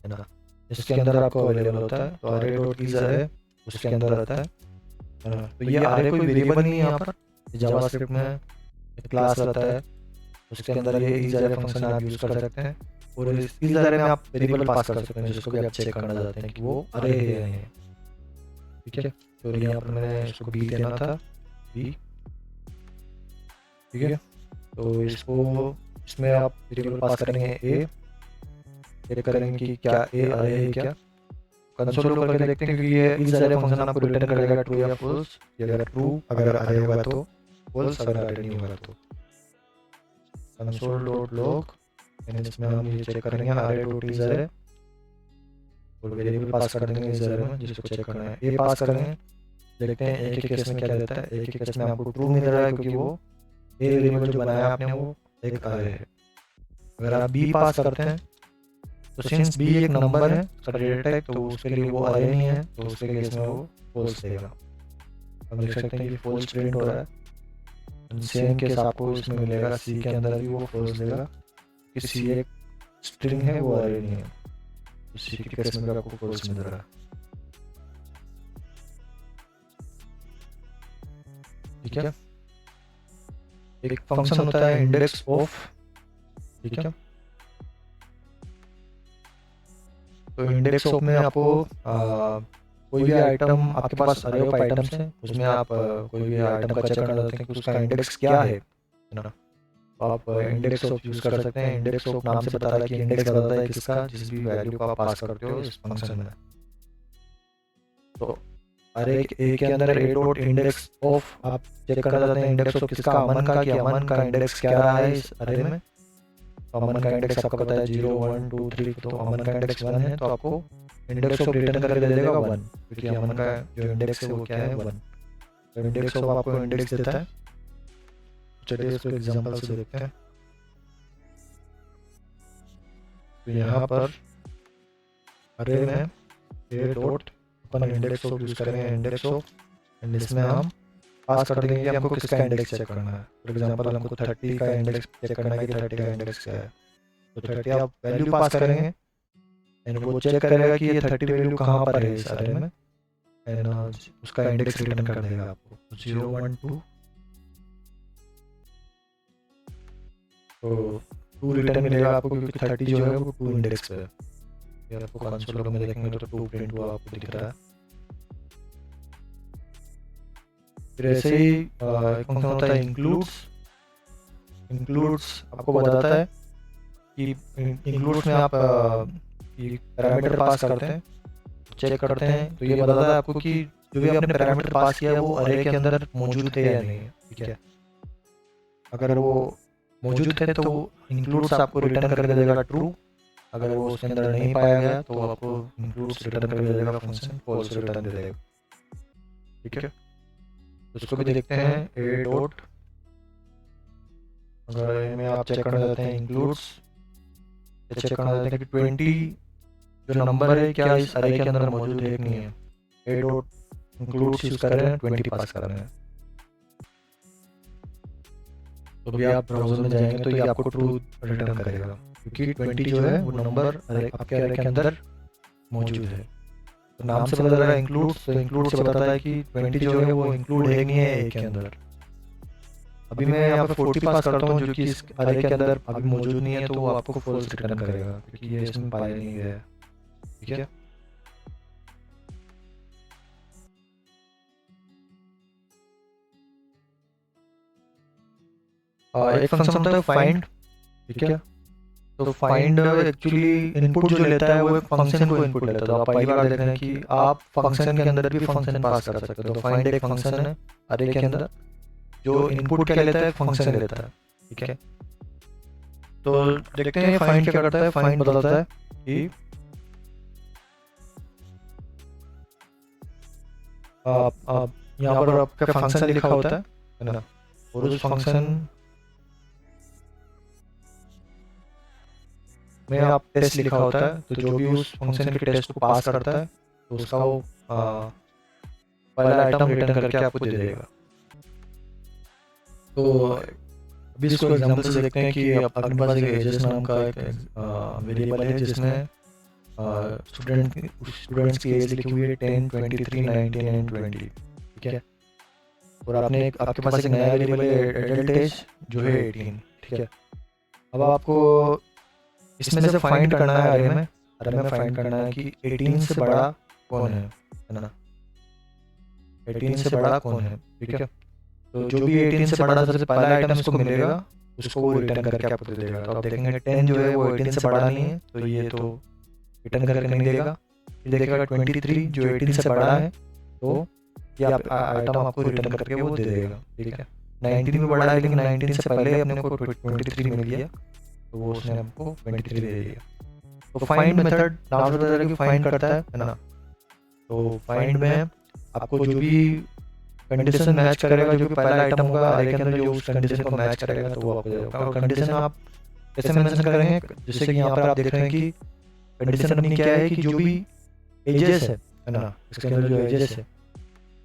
ना, इसके अंदर आपको अवेलेबल होता है। तो अरे डॉट इस अरे उसके अंदर रहता है। तो ये अरे कोई वेरिएबल नहीं है, यहाँ पर जावास्क्रिप्ट में एक क्लास रहता है उसके अंदर ये इस अरे फंक्शन आप यूज कर सकते हैं, और इस अरे में आप वेरिएबल पास कर सकते हैं जिसको भी आप चेक करना चाहते हैं कि वो अरे है नहीं। ठीक है, तो यहाँ पर मैंने इसको बी देना था बी। ठीक है, तो इसको इसमें आप वेरिएबल पास करेंगे ए, चेक करेंगे कि क्या ए अरे है क्या, कंसोल करके देखते हैं क्योंकि ये इस अरे फंक्शन आपको रिटर्न करेगा ट्रू या फॉल्स। अगर ट्रू अगर अरे होगा तो फॉल्स, अगर अरे नहीं होगा तो कंसोल डॉट लॉग, इसमें हम ये चेक करेंगे अरे डॉट इस अरे और वेरिएबल पास कर देंगे इस अरे में जिसको चेक करना है, ए पास करेंगे। देखते हैं एक एक केस में क्या देता है। एक एक केस में आपको ट्रू मिल रहा है क्योंकि वो ए वेरिएबल जो बनाया आपने वो एक अरे है। अगर आप बी पास करते हैं तो सिंस बी एक नंबर है डेटा टाइप तो उसके लिए वो अरे नहीं है, तो उसके केस में वो फॉल्स देगा। हम देख सकते हैं कि फॉल्स प्रिंट हो रहा है। सेम केस आपको इसमें मिलेगा, सी के अंदर भी वो फॉल्स देगा कि सी एक स्ट्रिंग है वो अरे नहीं है, तो सी के केस में आपको फॉल्स मिल रहा है। ठीक है, एक फंक्शन होता है इंडेक्स ऑफ। ठीक है, तो इंडेक्स ऑफ में आपको कोई भी आइटम आपके पास अरे ऑफ आइटम्स है, उसमें आप कोई भी आइटम का चेक करना चाहते हैं कि उसका इंडेक्स क्या है ना, तो आप इंडेक्स ऑफ यूज़ कर सकते हैं। इंडेक्स ऑफ नाम से बता रहा है कि इंडेक्स बताता है किसका, जिस भी वैल्यू को आप पास करते हो इस फंक्शन में। तो अरे ए के अंदर ए डॉट इंडेक्स ऑफ आप चेक करना चाहते हैं इंडेक्स ऑफ किसका, अमन का, कि अमन का इंडेक्स क्या रहा है इस अरे में। तो अमन का इंडेक्स आपको पता है 0 1 2 3, तो अमन का इंडेक्स 1 है, तो आपको इंडेक्स ऑफ रिटर्न करके दे देगा 1, क्योंकि अमन का जो इंडेक्स है वो क्या है 1। तो इंडेक्स ऑफ आपको इंडेक्स देता है। चलिए इसको एग्जांपल से देखते हैं। तो यहाँ पर अरे में ए dot upon index of use करेंगे, इंडेक्स ऑफ, एंड इसमें हम पास कर देंगे कि हमको किसका इंडेक्स चेक करना है। फॉर एग्जांपल हमको 30 का इंडेक्स चेक करना है कि 30 का इंडेक्स क्या है। तो 30 आप वैल्यू पास करेंगे एंड वो चेक करेगा कि ये 30 वैल्यू कहाँ पर है इस अरे में, एंड उसका इंडेक्स रिटर्न कर देगा आपको 0 1 2। तो 2 रिटर्न मिलेगा आपको, क्योंकि 30 जो है वो 2 इंडेक्स पे है। ये आपको कंसोल में देखेंगे तो 2 प्रिंट हुआ आपको दिख रहा है। फिर ऐसे ही एक फंक्शन होता है इंक्लूड्स। इंक्लूड्स आपको बताता है कि इंक्लूड्स में आप पैरामीटर पास करते हैं, चेक करते हैं, तो ये बताता है आपको कि जो भी आपने पैरामीटर पास किया है वो अरे के अंदर मौजूद है या नहीं है। ठीक है, अगर वो मौजूद है तो इंक्लूड्स आपको रिटर्न करके दे देगा ट्रू। अगर वो उसके अंदर नहीं पाया गया तो आपको इंक्लूड्स रिटर्न करके दे देगा फंक्शन फॉल्स रिटर्न दे देगा। ठीक है, उसको भी देखते हैं ए डॉट। अगर इनमें आप चेक करना चाहते हैं इंक्लूड्स, चेक करना चाहते हैं कि 20 जो नंबर है क्या इस अरे के अंदर मौजूद है कि नहीं है। ए डॉट इंक्लूड्स यूज कर रहे हैं, 20 पास कर रहे हैं। तो भी आप ब्राउजर में जाएंगे तो ये आपको ट्रू रिटर्न करेगा, क्योंकि 20 जो है वो नंबर आपके अरे के अंदर मौजूद है। तो नाम से पता लगा इंक्लूड्स, तो इंक्लूड से बताता है कि 20 जो है वो इंक्लूड है कि नहीं है ए के अंदर। अभी मैं यहाँ पे 40 पास करता हूँ जो कि इस अरे के अंदर अभी मौजूद नहीं है, तो वो आपको फॉल्स रिटर्न करेगा, क्योंकि ये इसमें पाया नहीं गया है। ठीक है, एक फंक्शन होता है फाइंड। ठीक है, तो फाइंड एक्चुअली इनपुट जो लेता है वो एक फंक्शन को इनपुट लेता है। तो आप पहली बार देख रहे हैं कि आप फंक्शन के अंदर भी फंक्शन पास कर सकते हो। तो फाइंड एक फंक्शन है अरे के अंदर जो इनपुट क्या लेता है, फंक्शन लेता है। ठीक है, तो देखते हैं फाइंड क्या करता है। फाइंड बताता है कि आप यहाँ पर आपका फंक्शन लिखा होता है ना, और उस फंक्शन में आप टेस्ट लिखा होता है। तो जो भी उस फंक्शन के टेस्ट को पास करता है तो उसका वो पहला आइटम रिटर्न करके आपको दे देगा। तो अभी इसको एग्जांपल से देखते हैं कि अपने पास एक एजेस नाम का एक वेरिएबल है जिसमें स्टूडेंट्स की एज लिखी हुई है 10 23 19 एंड 20। ठीक है, और आपके पास एक नया वेरिएबल है एडल्ट एज जो है 18। ठीक है, अब आपको इसमें से फाइंड करना है अरे में फाइंड करना है कि 18 से बड़ा कौन है ना, 18 से बड़ा कौन है। ठीक है, तो जो भी 18 से बड़ा सबसे पहला आइटम इसको मिलेगा उसको वो रिटर्न करके आपको दे देगा। तो आप देखेंगे 10 जो है वो 18 से बड़ा नहीं है, तो ये तो रिटर्न करके नहीं देगा। फिर देखेगा 23 जो 18 से बड़ा है, तो ये आइटम आपको रिटर्न करके वो दे देगा। ठीक है, 19 भी बड़ा है लेकिन 19 से पहले अपने को 23 मिल गया, तो वो उसने हमको 23 दे दिया। तो फाइंड मेथड नाम से पता चला कि फाइंड करता है ना। तो फाइंड में आपको जो भी कंडीशन मैच करेगा, जो भी पहला आइटम होगा अरे के अंदर जो उस कंडीशन को मैच करेगा तो वो आपको देगा। और कंडीशन आप कैसे मेंशन करेंगे, जैसे कि यहाँ पर आप देख रहे हैं कि कंडीशन अपनी क्या है कि जो भी एजेस है ना, इसके अंदर जो एजेस है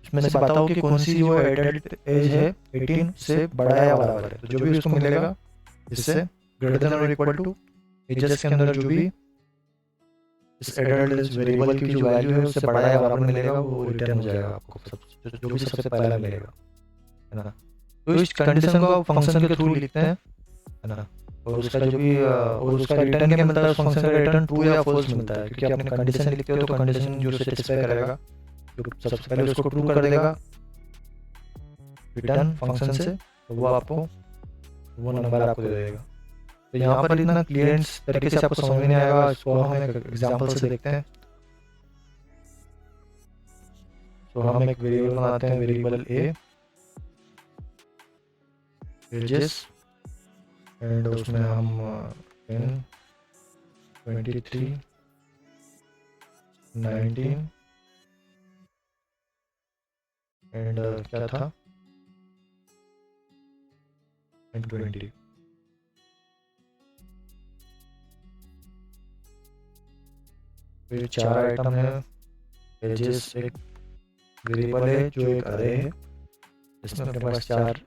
उसमें से बताओ कि कौन सी जो एडल्ट एज है 18 से बड़ा या बराबर है। तो जो भी उसको मिलेगा इससे ग्रेटर देन और इक्वल टू एजेस के अंदर जो भी इस एडल्ट एज वेरिएबल की जो वैल्यू है उससे बड़ा या बराबर मिलेगा वो रिटर्न हो जाएगा आपको, जो भी सबसे पहला मिलेगा, है ना। तो इस कंडीशन को आप फंक्शन के थ्रू लिखते हैं, है ना, और उसका जो भी और उसका रिटर्न क्या मिलता है, फंक्शन का रिटर्न ट्रू या फॉल्स मिलता है, क्योंकि आपने कंडीशन लिखते हो तो कंडीशन जो सेटिस्फाई करेगा जो सबसे पहले उसको ट्रू कर देगा रिटर्न फंक्शन से, तो वो आपको वो नंबर आपको दे देगा। तो यहाँ पर इतना क्लियर तरीके से आपको समझ में नहीं आएगा, इसको हम एक एग्जांपल से देखते हैं। तो हम एक वेरिएबल बनाते हैं, वेरिएबल ए एजेस, एंड उसमें हम 10 23 19 एंड क्या था 20। ये 4 आइटम है। एजेस एक वेरिएबल है जो एक अरे है, इसमें अपने पास 4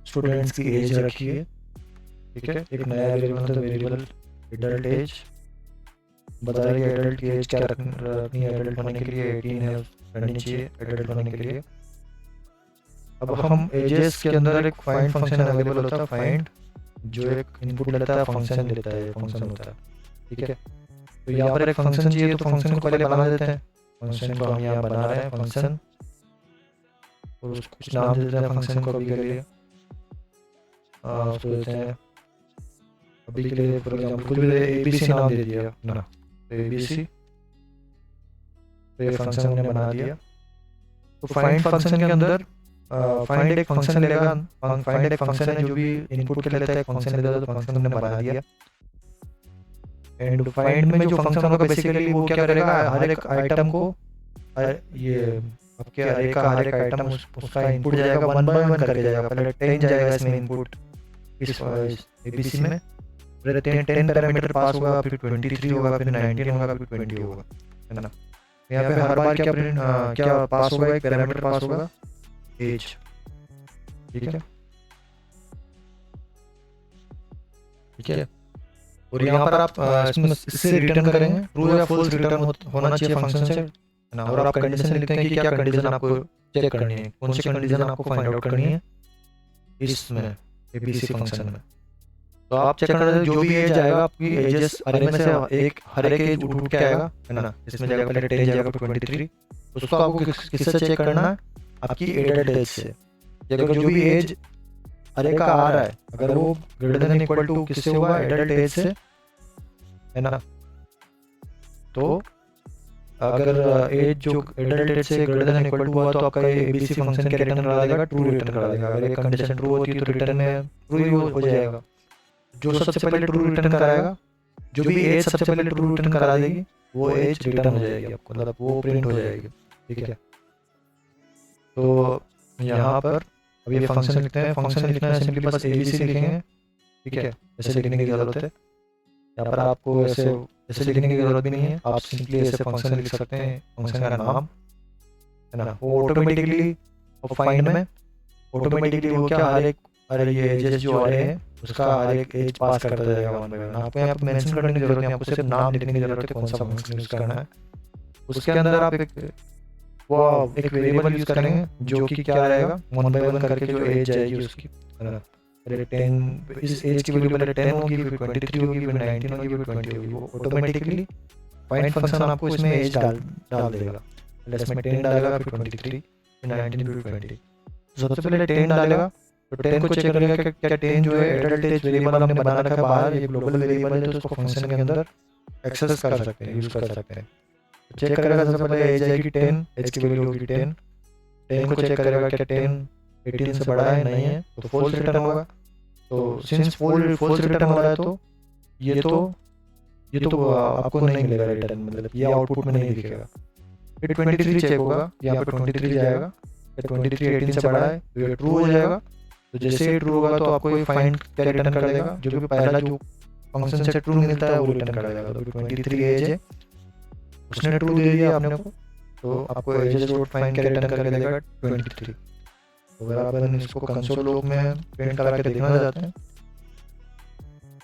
स्टूडेंट्स की एज रखी है, ठीक है। एक नया वेरिएबल तो वेरिएबल एडल्ट एज बता रही है, एडल्ट की एज क्या रखनी है, एडल्ट बनने के लिए 18 है रहनी चाहिए एडल्ट बनने के लिए। अब हम एजेस के अंदर एक फाइंड फंक्शन अवेलेबल होता है, फाइंड जो एक इनपुट लेता है फंक्शन लेता है, फंक्शन होता है, ठीक है। तो यहाँ पर एक फंक्शन चाहिए, तो फंक्शन को पहले बना देते हैं। फंक्शन को हम यहाँ बना रहे हैं फंक्शन, और उसको कुछ नाम दे देते हैं फंक्शन को अभी के लिए, उसको देते हैं अभी के लिए फॉर एग्जांपल कुछ भी एबीसी नाम दे दिया ना, तो एबीसी, तो ये फंक्शन हमने बना दिया। तो फाइंड फंक्शन के अंदर फाइंड एक फंक्शन लेगा, फाइंड एक फंक्शन है जो भी इनपुट के लेता है, एक फंक्शन लेता है, तो फंक्शन हमने बना दिया। एंड फाइंड में जो फंक्शन होगा बेसिकली वो क्या करेगा, हर एक आइटम को, ये आपके अरे का हर एक आइटम उसका इनपुट जाएगा 1 बाय 1 करके जाएगा। पहले 10 जाएगा इसमें इनपुट, इस एबीसी में 10 पैरामीटर पास होगा, फिर 23 होगा, फिर 19 होगा, फिर 20 होगा, है ना। यहाँ पे हर बार क्या पास होगा, एक पैरामीटर पास होगा एज, ठीक है, ठीक है। और यहाँ पर आप इससे रिटर्न करेंगे ट्रू या फॉल्स रिटर्न होना चाहिए फंक्शन से, है ना। और आप कंडीशन लिखते हैं कि क्या कंडीशन आपको चेक करनी है, कौन सी कंडीशन आपको फाइंड आउट करनी है इसमें एबीसी फंक्शन में। तो आप चेक करना, जो भी एज आएगा आपकी एजेस अरे में से एक हर एक एज उठ के आएगा, है ना। इसमें जाएगा पहले 10 जाएगा फिर 23, उसको आपको किससे चेक करना है, आपकी एडेड एज से। अगर जो भी एज अरे का आ रहा है, अगर वो ग्रेटर देन इक्वल टू किससे हुआ, एडल्ट एज से, है ना। तो अगर एज जो एडल्ट एज से ग्रेटर देन इक्वल टू हुआ तो आपका ये एबीसी फंक्शन क्या रिटर्न करा देगा, ट्रू रिटर्न करा देगा। अगर एक कंडीशन ट्रू होती है तो रिटर्न में ट्रू ही हो जाएगा। जो सबसे पहले ट्रू रिटर्न कराएगा, जो भी एज सबसे पहले ट्रू रिटर्न करा देगी वो एज रिटर्न हो जाएगी आपको, मतलब वो प्रिंट हो जाएगी, ठीक है। तो यहाँ पर अब ये फंक्शन लिखते हैं, फंक्शन लिखना है सिंपली बस एबीसी लिखेंगे, ठीक है। ऐसे लिखने की जरूरत है, यहाँ पर आपको ऐसे लिखने की जरूरत भी नहीं है, आप सिंपली ऐसे फंक्शन लिख सकते हैं, फंक्शन का नाम, है ना। वो ऑटोमेटिकली फाइंड में ऑटोमेटिकली वो क्या हर ये एजेस जो आ रहे हैं उसका हर एक एज पास करता जाएगा 1 बाय 1। आपको यहाँ पर मेंशन करने की जरूरत नहीं, आपको सिर्फ नाम लिखने की जरूरत है कौन सा फंक्शन यूज करना है। उसके अंदर आप एक वेरिएबल यूज करेंगे जो कि क्या रहेगा 1 बाय 1 करके जो एज आएगी उसकी, है ना। पहले 10 इस एज की वैल्यू पहले 10 होगी, फिर 23 होगी, फिर 19 होगी, फिर 20 होगी। वो ऑटोमेटिकली फाइंड फंक्शन आपको इसमें एज डाल देगा। पहले इसमें 10 डालेगा, फिर 23, फिर 19, फिर 20। सबसे पहले 10 डालेगा, तो 10 को चेक करेगा कि क्या 10 जो है एडल्ट एज वेरिएबल हमने बना रखा है बाहर, ये ग्लोबल वेरिएबल है, तो उसको फंक्शन के अंदर एक्सेस कर सकते हैं, यूज कर सकते हैं। चेक करेगा सबसे पहले एज आएगी 10, एज की वैल्यू होगी 10 को चेक करेगा क्या 10 18 से बड़ा है नहीं है, तो फॉल्स रिटर्न होगा। तो सिंस फॉल्स रिटर्न हो रहा है तो ये तो आपको नहीं मिलेगा रिटर्न, मतलब ये आउटपुट में नहीं दिखेगा। फिर 23 चेक होगा, यहाँ पे 23 जाएगा, 23 18 से बड़ा है तो ये ट्रू हो जाएगा। तो जैसे ही ट्रू होगा तो आपको ये फाइंड क्या रिटर्न कर देगा, जो भी पहला जो फंक्शन से ट्रू मिलता है वो रिटर्न कर देगा। तो 23 एज है, उसने ट्रू दे दिया आपने को, तो आपको एजेस डॉट फाइंड क्या रिटर्न करके देगा 23। तो अगर आप इसको कंसोल लॉग में प्रिंट करा के देखना चाहते हैं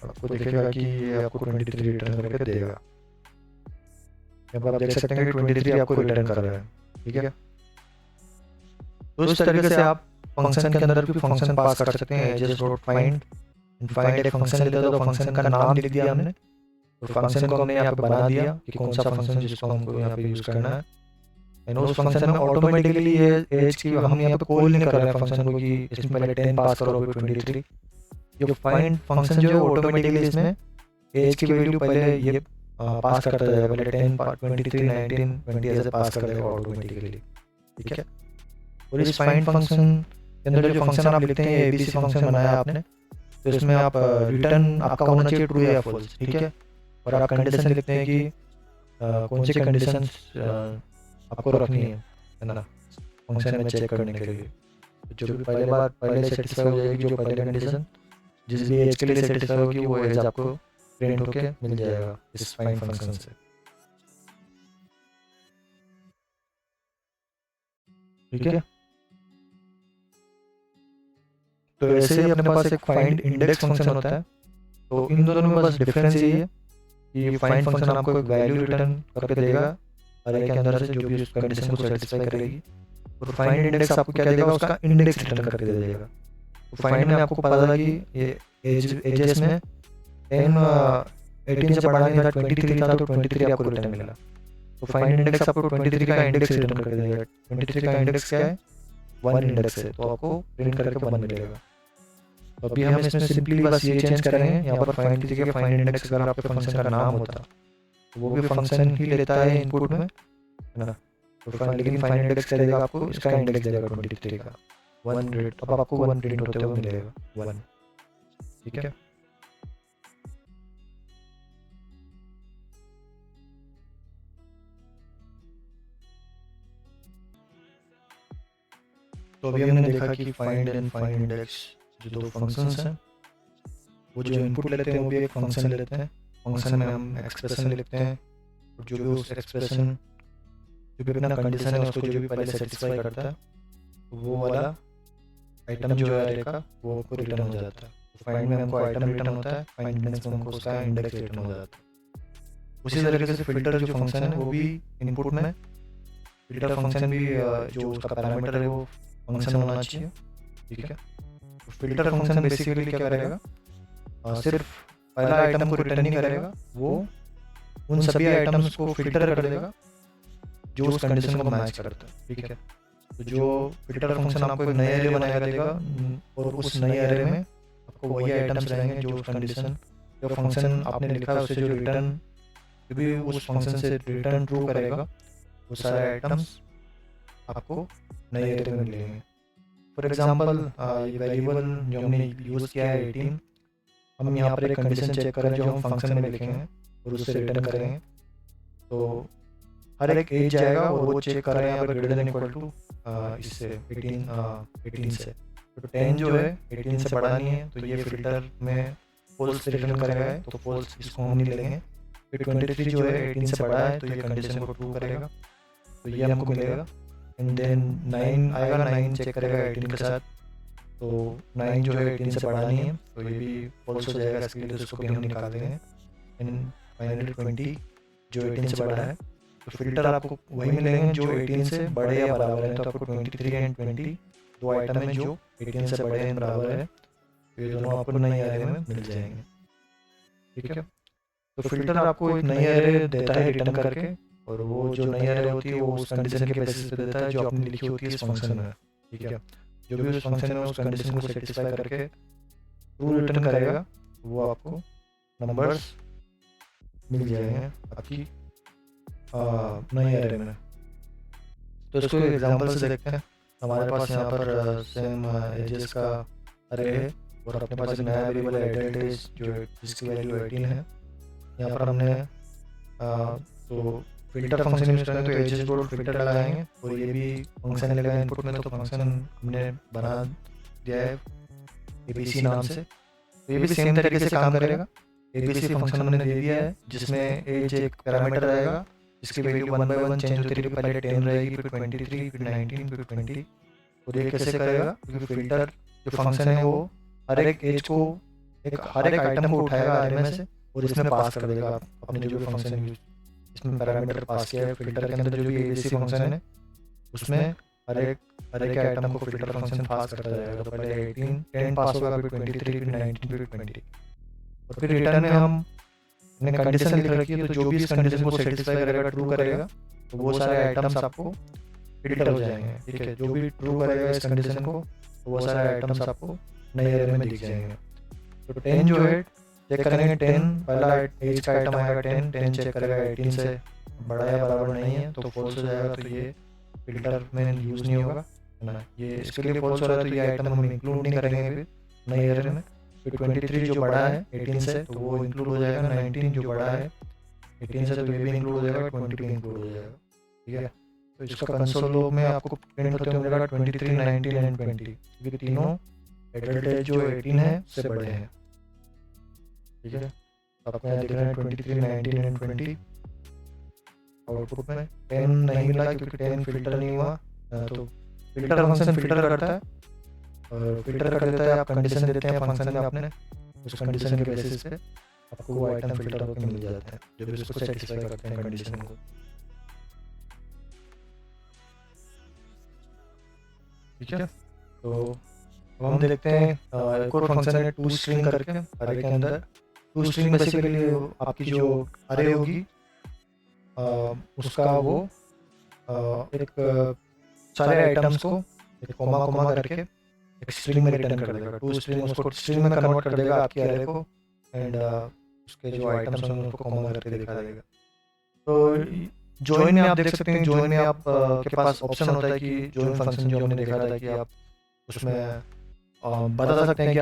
आपको दिखेगा कि ये आपको 23 रिटर्न करके देगा। यहाँ पर आप देख सकते हैं कि 23 आपको रिटर्न कर रहा है, ठीक है। तो इस तरीके से आप फंक्शन के अंदर भी फंक्शन पास कर सकते हैं, एजेस डॉट फाइंड एक फंक्शन लेता है, तो फंक्शन का नाम लिख दिया हमने, तो फंक्शन को हमने यहाँ पे बना दिया कि कौन सा फंक्शन जिसको हमको यहाँ पे यूज करना है। एंड उस फंक्शन में ऑटोमेटिकली ये एज की हम यहाँ पे कॉल नहीं कर रहे हैं फंक्शन को कि इसमें पहले 10 पास करो फिर 23। ये फाइंड फंक्शन जो है ऑटोमेटिकली इसमें एज की वैल्यू पहले ये पास करता जाएगा, पहले 10 23 19 20 ऐसे पास कर देगा ऑटोमेटिकली, ठीक है। और इस फाइंड फंक्शन के अंदर जो फंक्शन आप लिखते हैं एबीसी फंक्शन बनाया आपने, तो इसमें आप रिटर्न आपका होना चाहिए ट्रू या फॉल्स, ठीक है। और आप कंडीशन लिखते हैं कि कौन सी कंडीशन आपको रखनी है ना फंक्शन में चेक करने के लिए। तो जो भी पहले सेटिस्फाई हो जाएगी, जो पहले कंडीशन जिस भी एज के लिए सेटिस्फाई होगी वो एज आपको प्रिंट होके मिल जाएगा इस फाइंड फंक्शन से, ठीक है। तो ऐसे ही अपने पास एक फाइंड इंडेक्स फंक्शन होता है। तो इन दोनों में बस डिफरेंस यही है कि फाइंड फंक्शन आपको एक वैल्यू रिटर्न करके देगा अरे के अंदर से जो भी उस कंडीशन को सेटिस्फाई करेगी, और फाइंड इंडेक्स आपको क्या देगा, उसका इंडेक्स रिटर्न करके दे देगा। तो फाइंड में आपको पता था कि ये एजेस में 10 18 से बढ़ा नहीं था, 23 था, तो 23 आपको रिटर्न मिला। तो फाइंड इंडेक्स आपको 23 का इंडेक्स रिटर्न करके देगा। 23 का इंडेक्स क्या है, 1 इंडेक्स है, तो आपको प्रिंट करके 1 मिलेगा। तो अभी हम इसमें सिंपली बस ये चेंज करेंगे, यहाँ पर फाइंड की जगह फाइंड इंडेक्स अगर आपके फंक्शन का नाम होता तो वो भी फंक्शन ही लेता है इनपुट में, है ना। तो लेकिन फाइंड इंडेक्स क्या देगा आपको, इसका इंडेक्स देगा 23 का 1 रेट, अब आपको 1 प्रिंट होते हुए मिलेगा 1, ठीक है। तो अभी हमने देखा कि फाइंड एंड फाइंड इंडेक्स जो दो फंक्शंस हैं, वो जो इनपुट लेते हैं वो भी एक फंक्शन लेते हैं। फंक्शन में हम एक्सप्रेशन लिखते हैं, और जो भी उस एक्सप्रेशन जो भी अपना कंडीशन है उसको जो भी पहले सेटिस्फाई करता है वो वाला आइटम जो है अरे का वो आपको रिटर्न हो जाता है। तो फाइंड में हमको आइटम रिटर्न होता है, फाइंड इंडेक्स में हमको उसका इंडेक्स रिटर्न हो जाता है। उसी तरीके से फिल्टर जो फंक्शन है वो भी इनपुट में फिल्टर फंक्शन भी जो उसका पैरामीटर है वो फंक्शन होना चाहिए, ठीक है। तो फिल्टर फंक्शन बेसिकली क्या करेगा, सिर्फ पहला आइटम को रिटर्न नहीं करेगा, वो उन सभी आइटम्स को फिल्टर कर देगा जो उस कंडीशन को मैच करता है, ठीक है। तो जो फिल्टर फंक्शन आपको एक नया एरे बनाएगा देगा, और उस नए एरे में आपको वही आइटम्स रहेंगे जो उस कंडीशन जो फंक्शन आपने लिखा है उससे जो रिटर्न जो भी उस फंक्शन से रिटर्न ट्रू करेगा वो सारे आइटम्स आपको नए एरे में मिलेंगे। फॉर एग्जांपल ये वेरिएबल जो हमने यूज़ किया है 18, हम यहाँ पर एक कंडीशन चेक करें जो हम फंक्शन में लिखेंगे और उससे रिटर्न करेंगे। तो हर एक एज जाएगा और वो चेक कर रहे हैं यहाँ पर ग्रेटर देन इक्वल टू इससे 18 से। तो 10 जो है 18 से बड़ा नहीं है, तो ये फिल्टर में फॉल्स रिटर्न करेगा, तो फॉल्स इसको हम नहीं लेंगे। फिर 23 जो है 18 से बड़ा है, तो ये कंडीशन को ट्रू करेगा, तो ये हमको मिलेगा। एंड देन 9 आएगा, 9 चेक करेगा 18 के साथ, तो 9 जो है 18 से बड़ा नहीं है, तो ये भी फॉल्स हो जाएगा, इसके लिए उसको भी हम निकाल देंगे। एंड फाइनली 20 जो 18 से बड़ा है, तो फिल्टर आपको वही मिलेंगे जो 18 से बड़े या बराबर हैं। तो आपको 23 एंड 20 दो आइटम हैं जो 18 से बड़े हैं बराबर है, तो ये दोनों आपको नए एरे में मिल जाएंगे, ठीक है। तो फिल्टर आपको एक नई एरे देता है रिटर्न करके, और वो जो नई एरे होती है वो उस कंडीशन के बेसिस पे देता है जो आपने लिखी होती है इस फंक्शन में, ठीक है। जो भी उस फंक्शन में उस कंडीशन को सेटिस्फाई करके ट्रू रिटर्न करेगा वो आपको नंबर्स मिल जाएंगे आपकी नई एरे में। तो इसको एग्जांपल से देखते हैं। हमारे पास यहाँ पर सेम एजेस का अरे है, और अपने पास एक नया वेरिएबल है एडल्ट एज जो जिसकी वैल्यू 18 है। यहाँ पर हमने तो फिल्टर फंक्शन यूज करें तो एजेस डॉट फिल्टर लगाएंगे, और ये भी फंक्शन लगेगा इनपुट में, तो फंक्शन हमने बना दिया है एबीसी नाम से। तो ये भी सेम तरीके से काम करेगा। एबीसी फंक्शन हमने दे दिया है जिसमें एज एक पैरामीटर रहेगा, इसकी वैल्यू 1 बाय 1 चेंज होती रहेगी, पहले 10 रहेगी, फिर 23, फिर 19, फिर 20। और ये कैसे करेगा, क्योंकि फिल्टर जो फंक्शन है वो हर एक एज को हर एक आइटम को उठाएगा एरे में से और इसमें पास कर देगा अपने जो भी फंक्शन यूज इसमें पैरामीटर पास किया है फिल्टर के अंदर। जो भी एबीसी फंक्शन है उसमें हर एक आइटम को फिल्टर फंक्शन पास करता जाएगा। तो पहले 18 10 पास होगा, फिर 23, फिर 19, फिर 20, और फिर रिटर्न में हम ने कंडीशन लिख रखी है, तो जो भी इस कंडीशन को सेटिस्फाई करेगा ट्रू करेगा, तो वो सारे आइटम्स आपको फिल्टर हो जाएंगे, ठीक है। जो भी ट्रू करेगा इस कंडीशन को तो वो सारे आइटम्स आपको नए एरे में दिख जाएंगे। तो 10 जो है चेक करेंगे, 10 पहला एज का आइटम आएगा, 10 चेक करेगा 18 से बड़ा या बराबर नहीं है तो फॉल्स हो जाएगा, तो ये फिल्टर में यूज़ नहीं होगा, है ना। ये इसके लिए फॉल्स हो रहा है तो ये आइटम हम इंक्लूड नहीं करेंगे फिर नए एरे में। फिर 23 जो बड़ा है 18 से तो वो इंक्लूड हो जाएगा, 19 जो बड़ा है 18 से तो ये भी इंक्लूड हो जाएगा, 20 भी इंक्लूड हो जाएगा, ठीक है। तो इसका कंसोल लॉग में आपको प्रिंट होते हुए मिलेगा 23, 19 एंड 20, क्योंकि तीनों एडल्ट एज जो 18 है से बड़े हैं, ठीक है। आपको यहाँ दिख रहा है 23, 19 एंड 20। आउटपुट में 10 नहीं मिला क्योंकि 10 फिल्टर नहीं हुआ, तो फिल्टर फंक्शन फिल्टर करता है और फिल्टर कर देता है। आप कंडीशन देते हैं फंक्शन में अपने, उस कंडीशन के बेसिस पे आपको वो आइटम फिल्टर होकर मिल जाते हैं जो भी उसको सेटिस्फाई करते हैं कंडीशन को, ठीक है। तो अब हम देखते हैं एक और फंक्शन है टू स्ट्रिंग करके अरे के अंदर। टू स्ट्रिंग बेसिकली आपकी जो अरे होगी उसका वो एक सारे आइटम्स को एक कोमा कोमा करके एक स्ट्रिंग में रिटर्न कर देगा। टू स्ट्रिंग उसको स्ट्रिंग में कन्वर्ट कर देगा आपकी अरे को, एंड उसके जो आइटम्स हैं उनको कोमा करके दिखा देगा। तो जॉइन में आप देख सकते हैं, जॉइन में आप के पास ऑप्शन होता है कि जॉइन फंक्शन जो हमने देखा था कि आप उसमें बता सकते हैं कि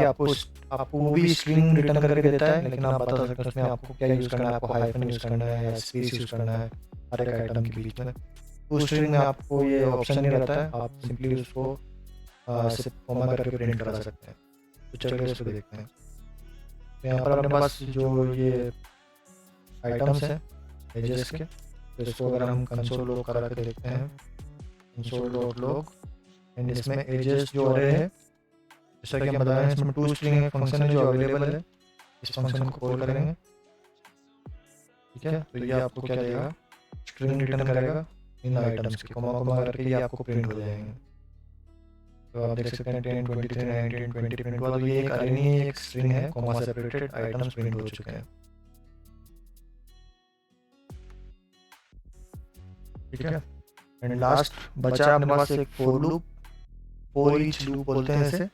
आपको वो भी स्ट्रिंग रिटर्न करके देता है, लेकिन आप बता सकते हैं उसमें आपको क्या यूज़ करना है, आपको हाइफन यूज़ करना है या स्पेस यूज़ करना है हर एक आइटम के बीच में। तो स्ट्रिंग में आपको ये ऑप्शन नहीं रहता है, आप सिंपली उसको सिर्फ कॉमा करके प्रिंट करा सकते हैं। तो चलिए इसको देखते हैं। तो यहाँ पर अपने पास जो ये आइटम्स हैं एजेस के, तो इसको अगर हम कंसोल लॉग करा के देखते हैं, कंसोल डॉट लॉग, एंड इसमें एजेस जो अरे है जैसा कि हम बताएं इसमें टू स्ट्रिंग एक फंक्शन है जो अवेलेबल है, इस फंक्शन को कॉल करेंगे, ठीक है। तो ये आपको क्या देगा, स्ट्रिंग रिटर्न करेगा इन आइटम्स की, कोमा कोमा करके ये आपको प्रिंट हो जाएंगे। तो आप देख सकते हैं 10, 23, 19, 20 प्रिंट हुआ। तो ये एक अरे नहीं है, एक स्ट्रिंग है, कोमा सेपरेटेड आइटम्स प्रिंट हो चुके हैं, ठीक है। एंड लास्ट बचा अपने पास एक for loop, for each loop बोलते हैं इसे।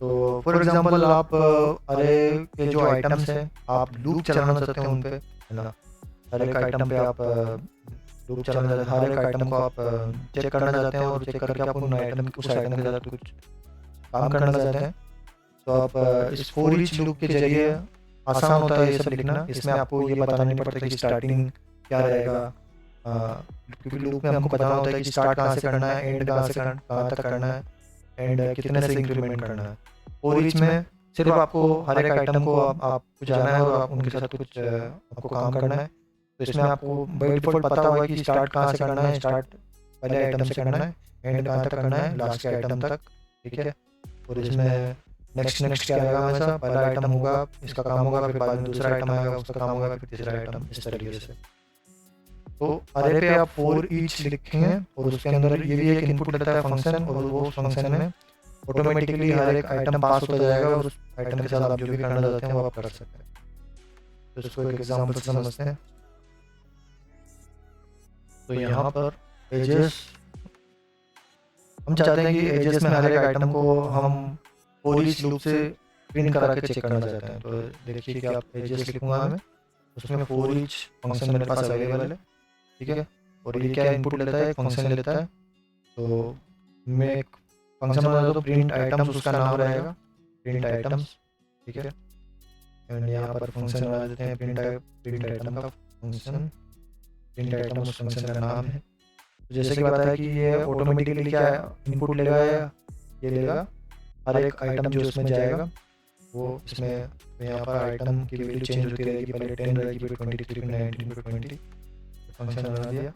तो फॉर एग्जांपल आप अरे के जो आइटम्स हैं आप लूप चलाना चाहते हैं उन पे, है ना। हर एक आइटम पे आप लूप चलाना चाहते हैं, हर एक आइटम को आप चेक करना चाहते हैं और चेक करके आप उन आइटम उस आइटम के साथ कुछ काम करना चाहते हैं। तो आप इस फॉर ईच लूप के जरिए आसान होता है ये सब लिखना। इसमें आपको ये बताना नहीं पड़ता कि स्टार्टिंग क्या रहेगा, क्योंकि लूप में हमको बताना होता है कि स्टार्ट कहाँ से करना है, एंड कहाँ तक करना है, एंड कितने से इंक्रीमेंट करना है। फॉर ईच में सिर्फ आपको हर एक आइटम को आपको जाना है और आप उनके साथ कुछ आपको काम करना है। तो इसमें आपको बाय डिफॉल्ट पता होगा कि स्टार्ट कहाँ से करना है, स्टार्ट पहले आइटम से करना है, एंड कहाँ तक करना है, लास्ट के आइटम तक, ठीक है। और इसमें नेक्स्ट क्या आएगा, हमेशा पहला आइटम होगा इसका काम होगा, फिर बाद में दूसरा आइटम आएगा उसका काम होगा, फिर तीसरा आइटम, इस तरीके से। तो अरे पे आप फॉर ईच लिखेंगे और उसके अंदर ये भी एक इनपुट लेता है फंक्शन, और वो फंक्शन में ऑटोमेटिकली हर एक आइटम पास होता जाएगा और उस आइटम के साथ आप जो भी करना चाहते हैं वो आप कर सकते हैं। तो इसको एक एग्जांपल से समझते हैं। तो यहाँ पर एजेस, हम चाहते हैं कि एजेस में हर एक आइटम को हम फॉर ईच लूप से प्रिंट करा के चेक करना चाहते हैं। तो देखिए कि आप एजेस लिखूंगा मैं, उसमें फॉर ईच फंक्शन मेरे पास अवेलेबल है, ठीक है। और ये क्या इनपुट लेता है, एक फंक्शन लेता है। तो मैं एक फंक्शन बना तो प्रिंट आइटम्स उसका नाम रहेगा, प्रिंट आइटम्स, ठीक है। एंड यहाँ पर फंक्शन बना देते हैं प्रिंट आइटम का फंक्शन, प्रिंट आइटम उस फंक्शन का नाम है। तो जैसे कि बताया कि ये ऑटोमेटिकली क्या इनपुट लेगा, ये लेगा हर एक आइटम जो इसमें जाएगा वो इसमें, तो यहाँ पर आइटम की वैल्यू चेंज होती रहेगी, पहले 10 रहेगी, फिर 23, फिर 19, फिर 20, फंक्शन बना दिया।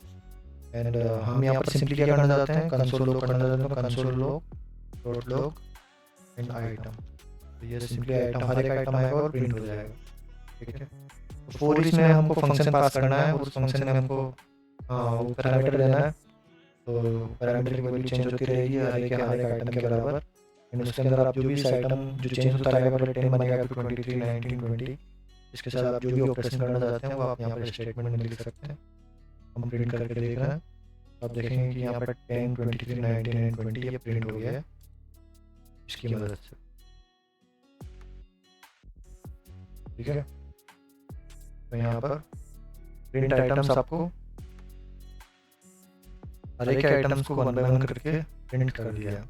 एंड हम यहाँ पर सिंपली क्या करना चाहते हैं, कंसोल लॉग करना चाहते हैं। Console log dot log and item, तो ये सिंपली आइटम हर एक आइटम आएगा और प्रिंट हो जाएगा, ठीक है। तो फॉर ईच में हमको फंक्शन पास करना है और उस फंक्शन में हमको वो पैरामीटर देना है। तो पैरामीटर की वैल्यू चेंज होती रहेगी हर एक आइटम के बराबर। एंड उसके अंदर आप जो भी आइटम जो चेंज होता रहेगा, पहले 10 बनेगा, फिर 23, 19, 20, इसके साथ आप जो भी ऑपरेशन करना चाहते हैं वो आप यहाँ पर स्टेटमेंट में लिख सकते हैं। हम प्रिंट करके देख रहे हैं। आप देखेंगे कि यहाँ पर 10, 23, 19 एंड 20 ये प्रिंट हो गया है इसकी मदद से, ठीक है। तो यहाँ पर प्रिंट आइटम्स आपको हर एक आइटम्स को वन बाय वन करके प्रिंट कर दिया है।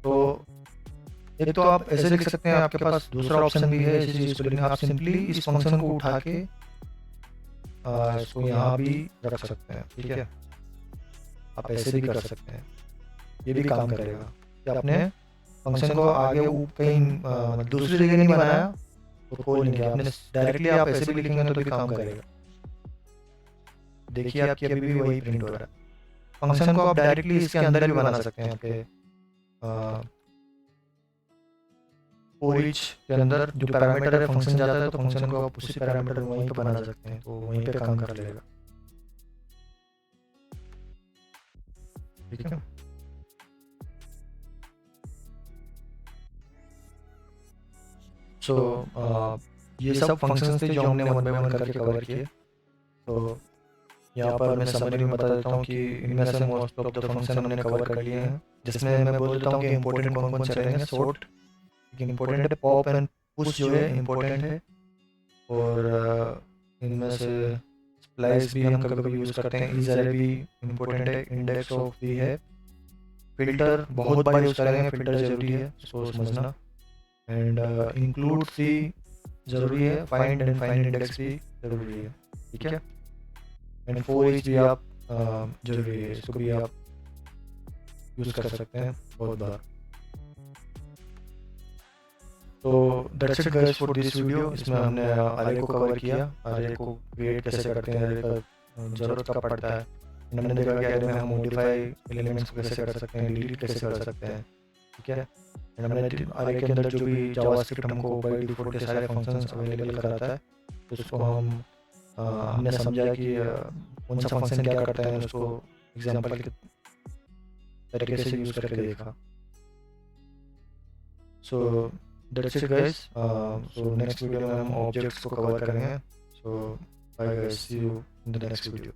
तो एक तो आप ऐसे लिख सकते हैं, आपके पास दूसरा ऑप्शन भी है इसी चीज़ को लिखने, आप सिंपली इस फंक्शन को उठा के इसको यहाँ भी रख सकते हैं, ठीक है। आप ऐसे भी कर सकते हैं, ये भी काम करेगा कि आपने फंक्शन को आगे कहीं दूसरी जगह नहीं बनाया तो खोल नहीं गया, आपने डायरेक्टली आप ऐसे भी लिखेंगे तो भी काम करेगा। देखिए आपकी अभी भी वही प्रिंट हो रहा है। फंक्शन को आप डायरेक्टली इसके अंदर भी बना सकते हैं, आपके फॉर ईच के अंदर जो पैरामीटर है फंक्शन जाता है तो फंक्शन को आप उसी पैरामीटर वहीं पे बना सकते हैं, तो वहीं पे काम कर लेगा, ठीक है। सो ये सब फंक्शंस थे जो हमने वन बाय वन करके कवर किए। तो यहाँ पर मैं समरी में बता देता हूँ कि इनमें से मोस्ट ऑफ द फंक्शन हमने कवर कर लिए हैं, जिसमें मैं बोल देता हूँ कि इंपॉर्टेंट कौन कौन से रहेंगे। सॉर्ट इंपॉर्टेंट है, पॉप एंड पुश जो है इंपॉर्टेंट है, और इनमें से स्प्लाइस भी हम कभी कभी यूज़ करते हैं, इजर भी इंपॉर्टेंट है, इंडेक्स ऑफ भी है, फिल्टर बहुत बार यूज़ करेंगे, फिल्टर जरूरी है इसको समझना, एंड इंक्लूड भी ज़रूरी है, फाइंड एंड फाइंड इंडेक्स भी ज़रूरी है, ठीक है। एंड फॉर ईच भी आप जरूरी है, इसको भी आप यूज़ कर सकते हैं बहुत बार। तो that's it guys for this video. इसमें हमने आरे को कवर किया, आरे को क्रिएट कैसे करते हैं, आरे का ज़रूरत कब पड़ता है, हमने देखा कि आरे में हम मॉडिफाई एलिमेंट्स को कैसे कर सकते हैं, डिलीट कैसे कर सकते हैं, ठीक है। एंड हमने आरे के अंदर जो भी जावास्क्रिप्ट हमको बाय डिफॉल्ट के सारे फंक्शंस अवेलेबल कराता है, तो उसको हमने समझा कि कौन सा फंक्शन क्या करता है, उसको एग्जांपल के तरीके से यूज़ करके देखा। So that's it guys. So next video में हम ऑब्जेक्ट्स को कवर करेंगे। So bye guys, see you in the next video.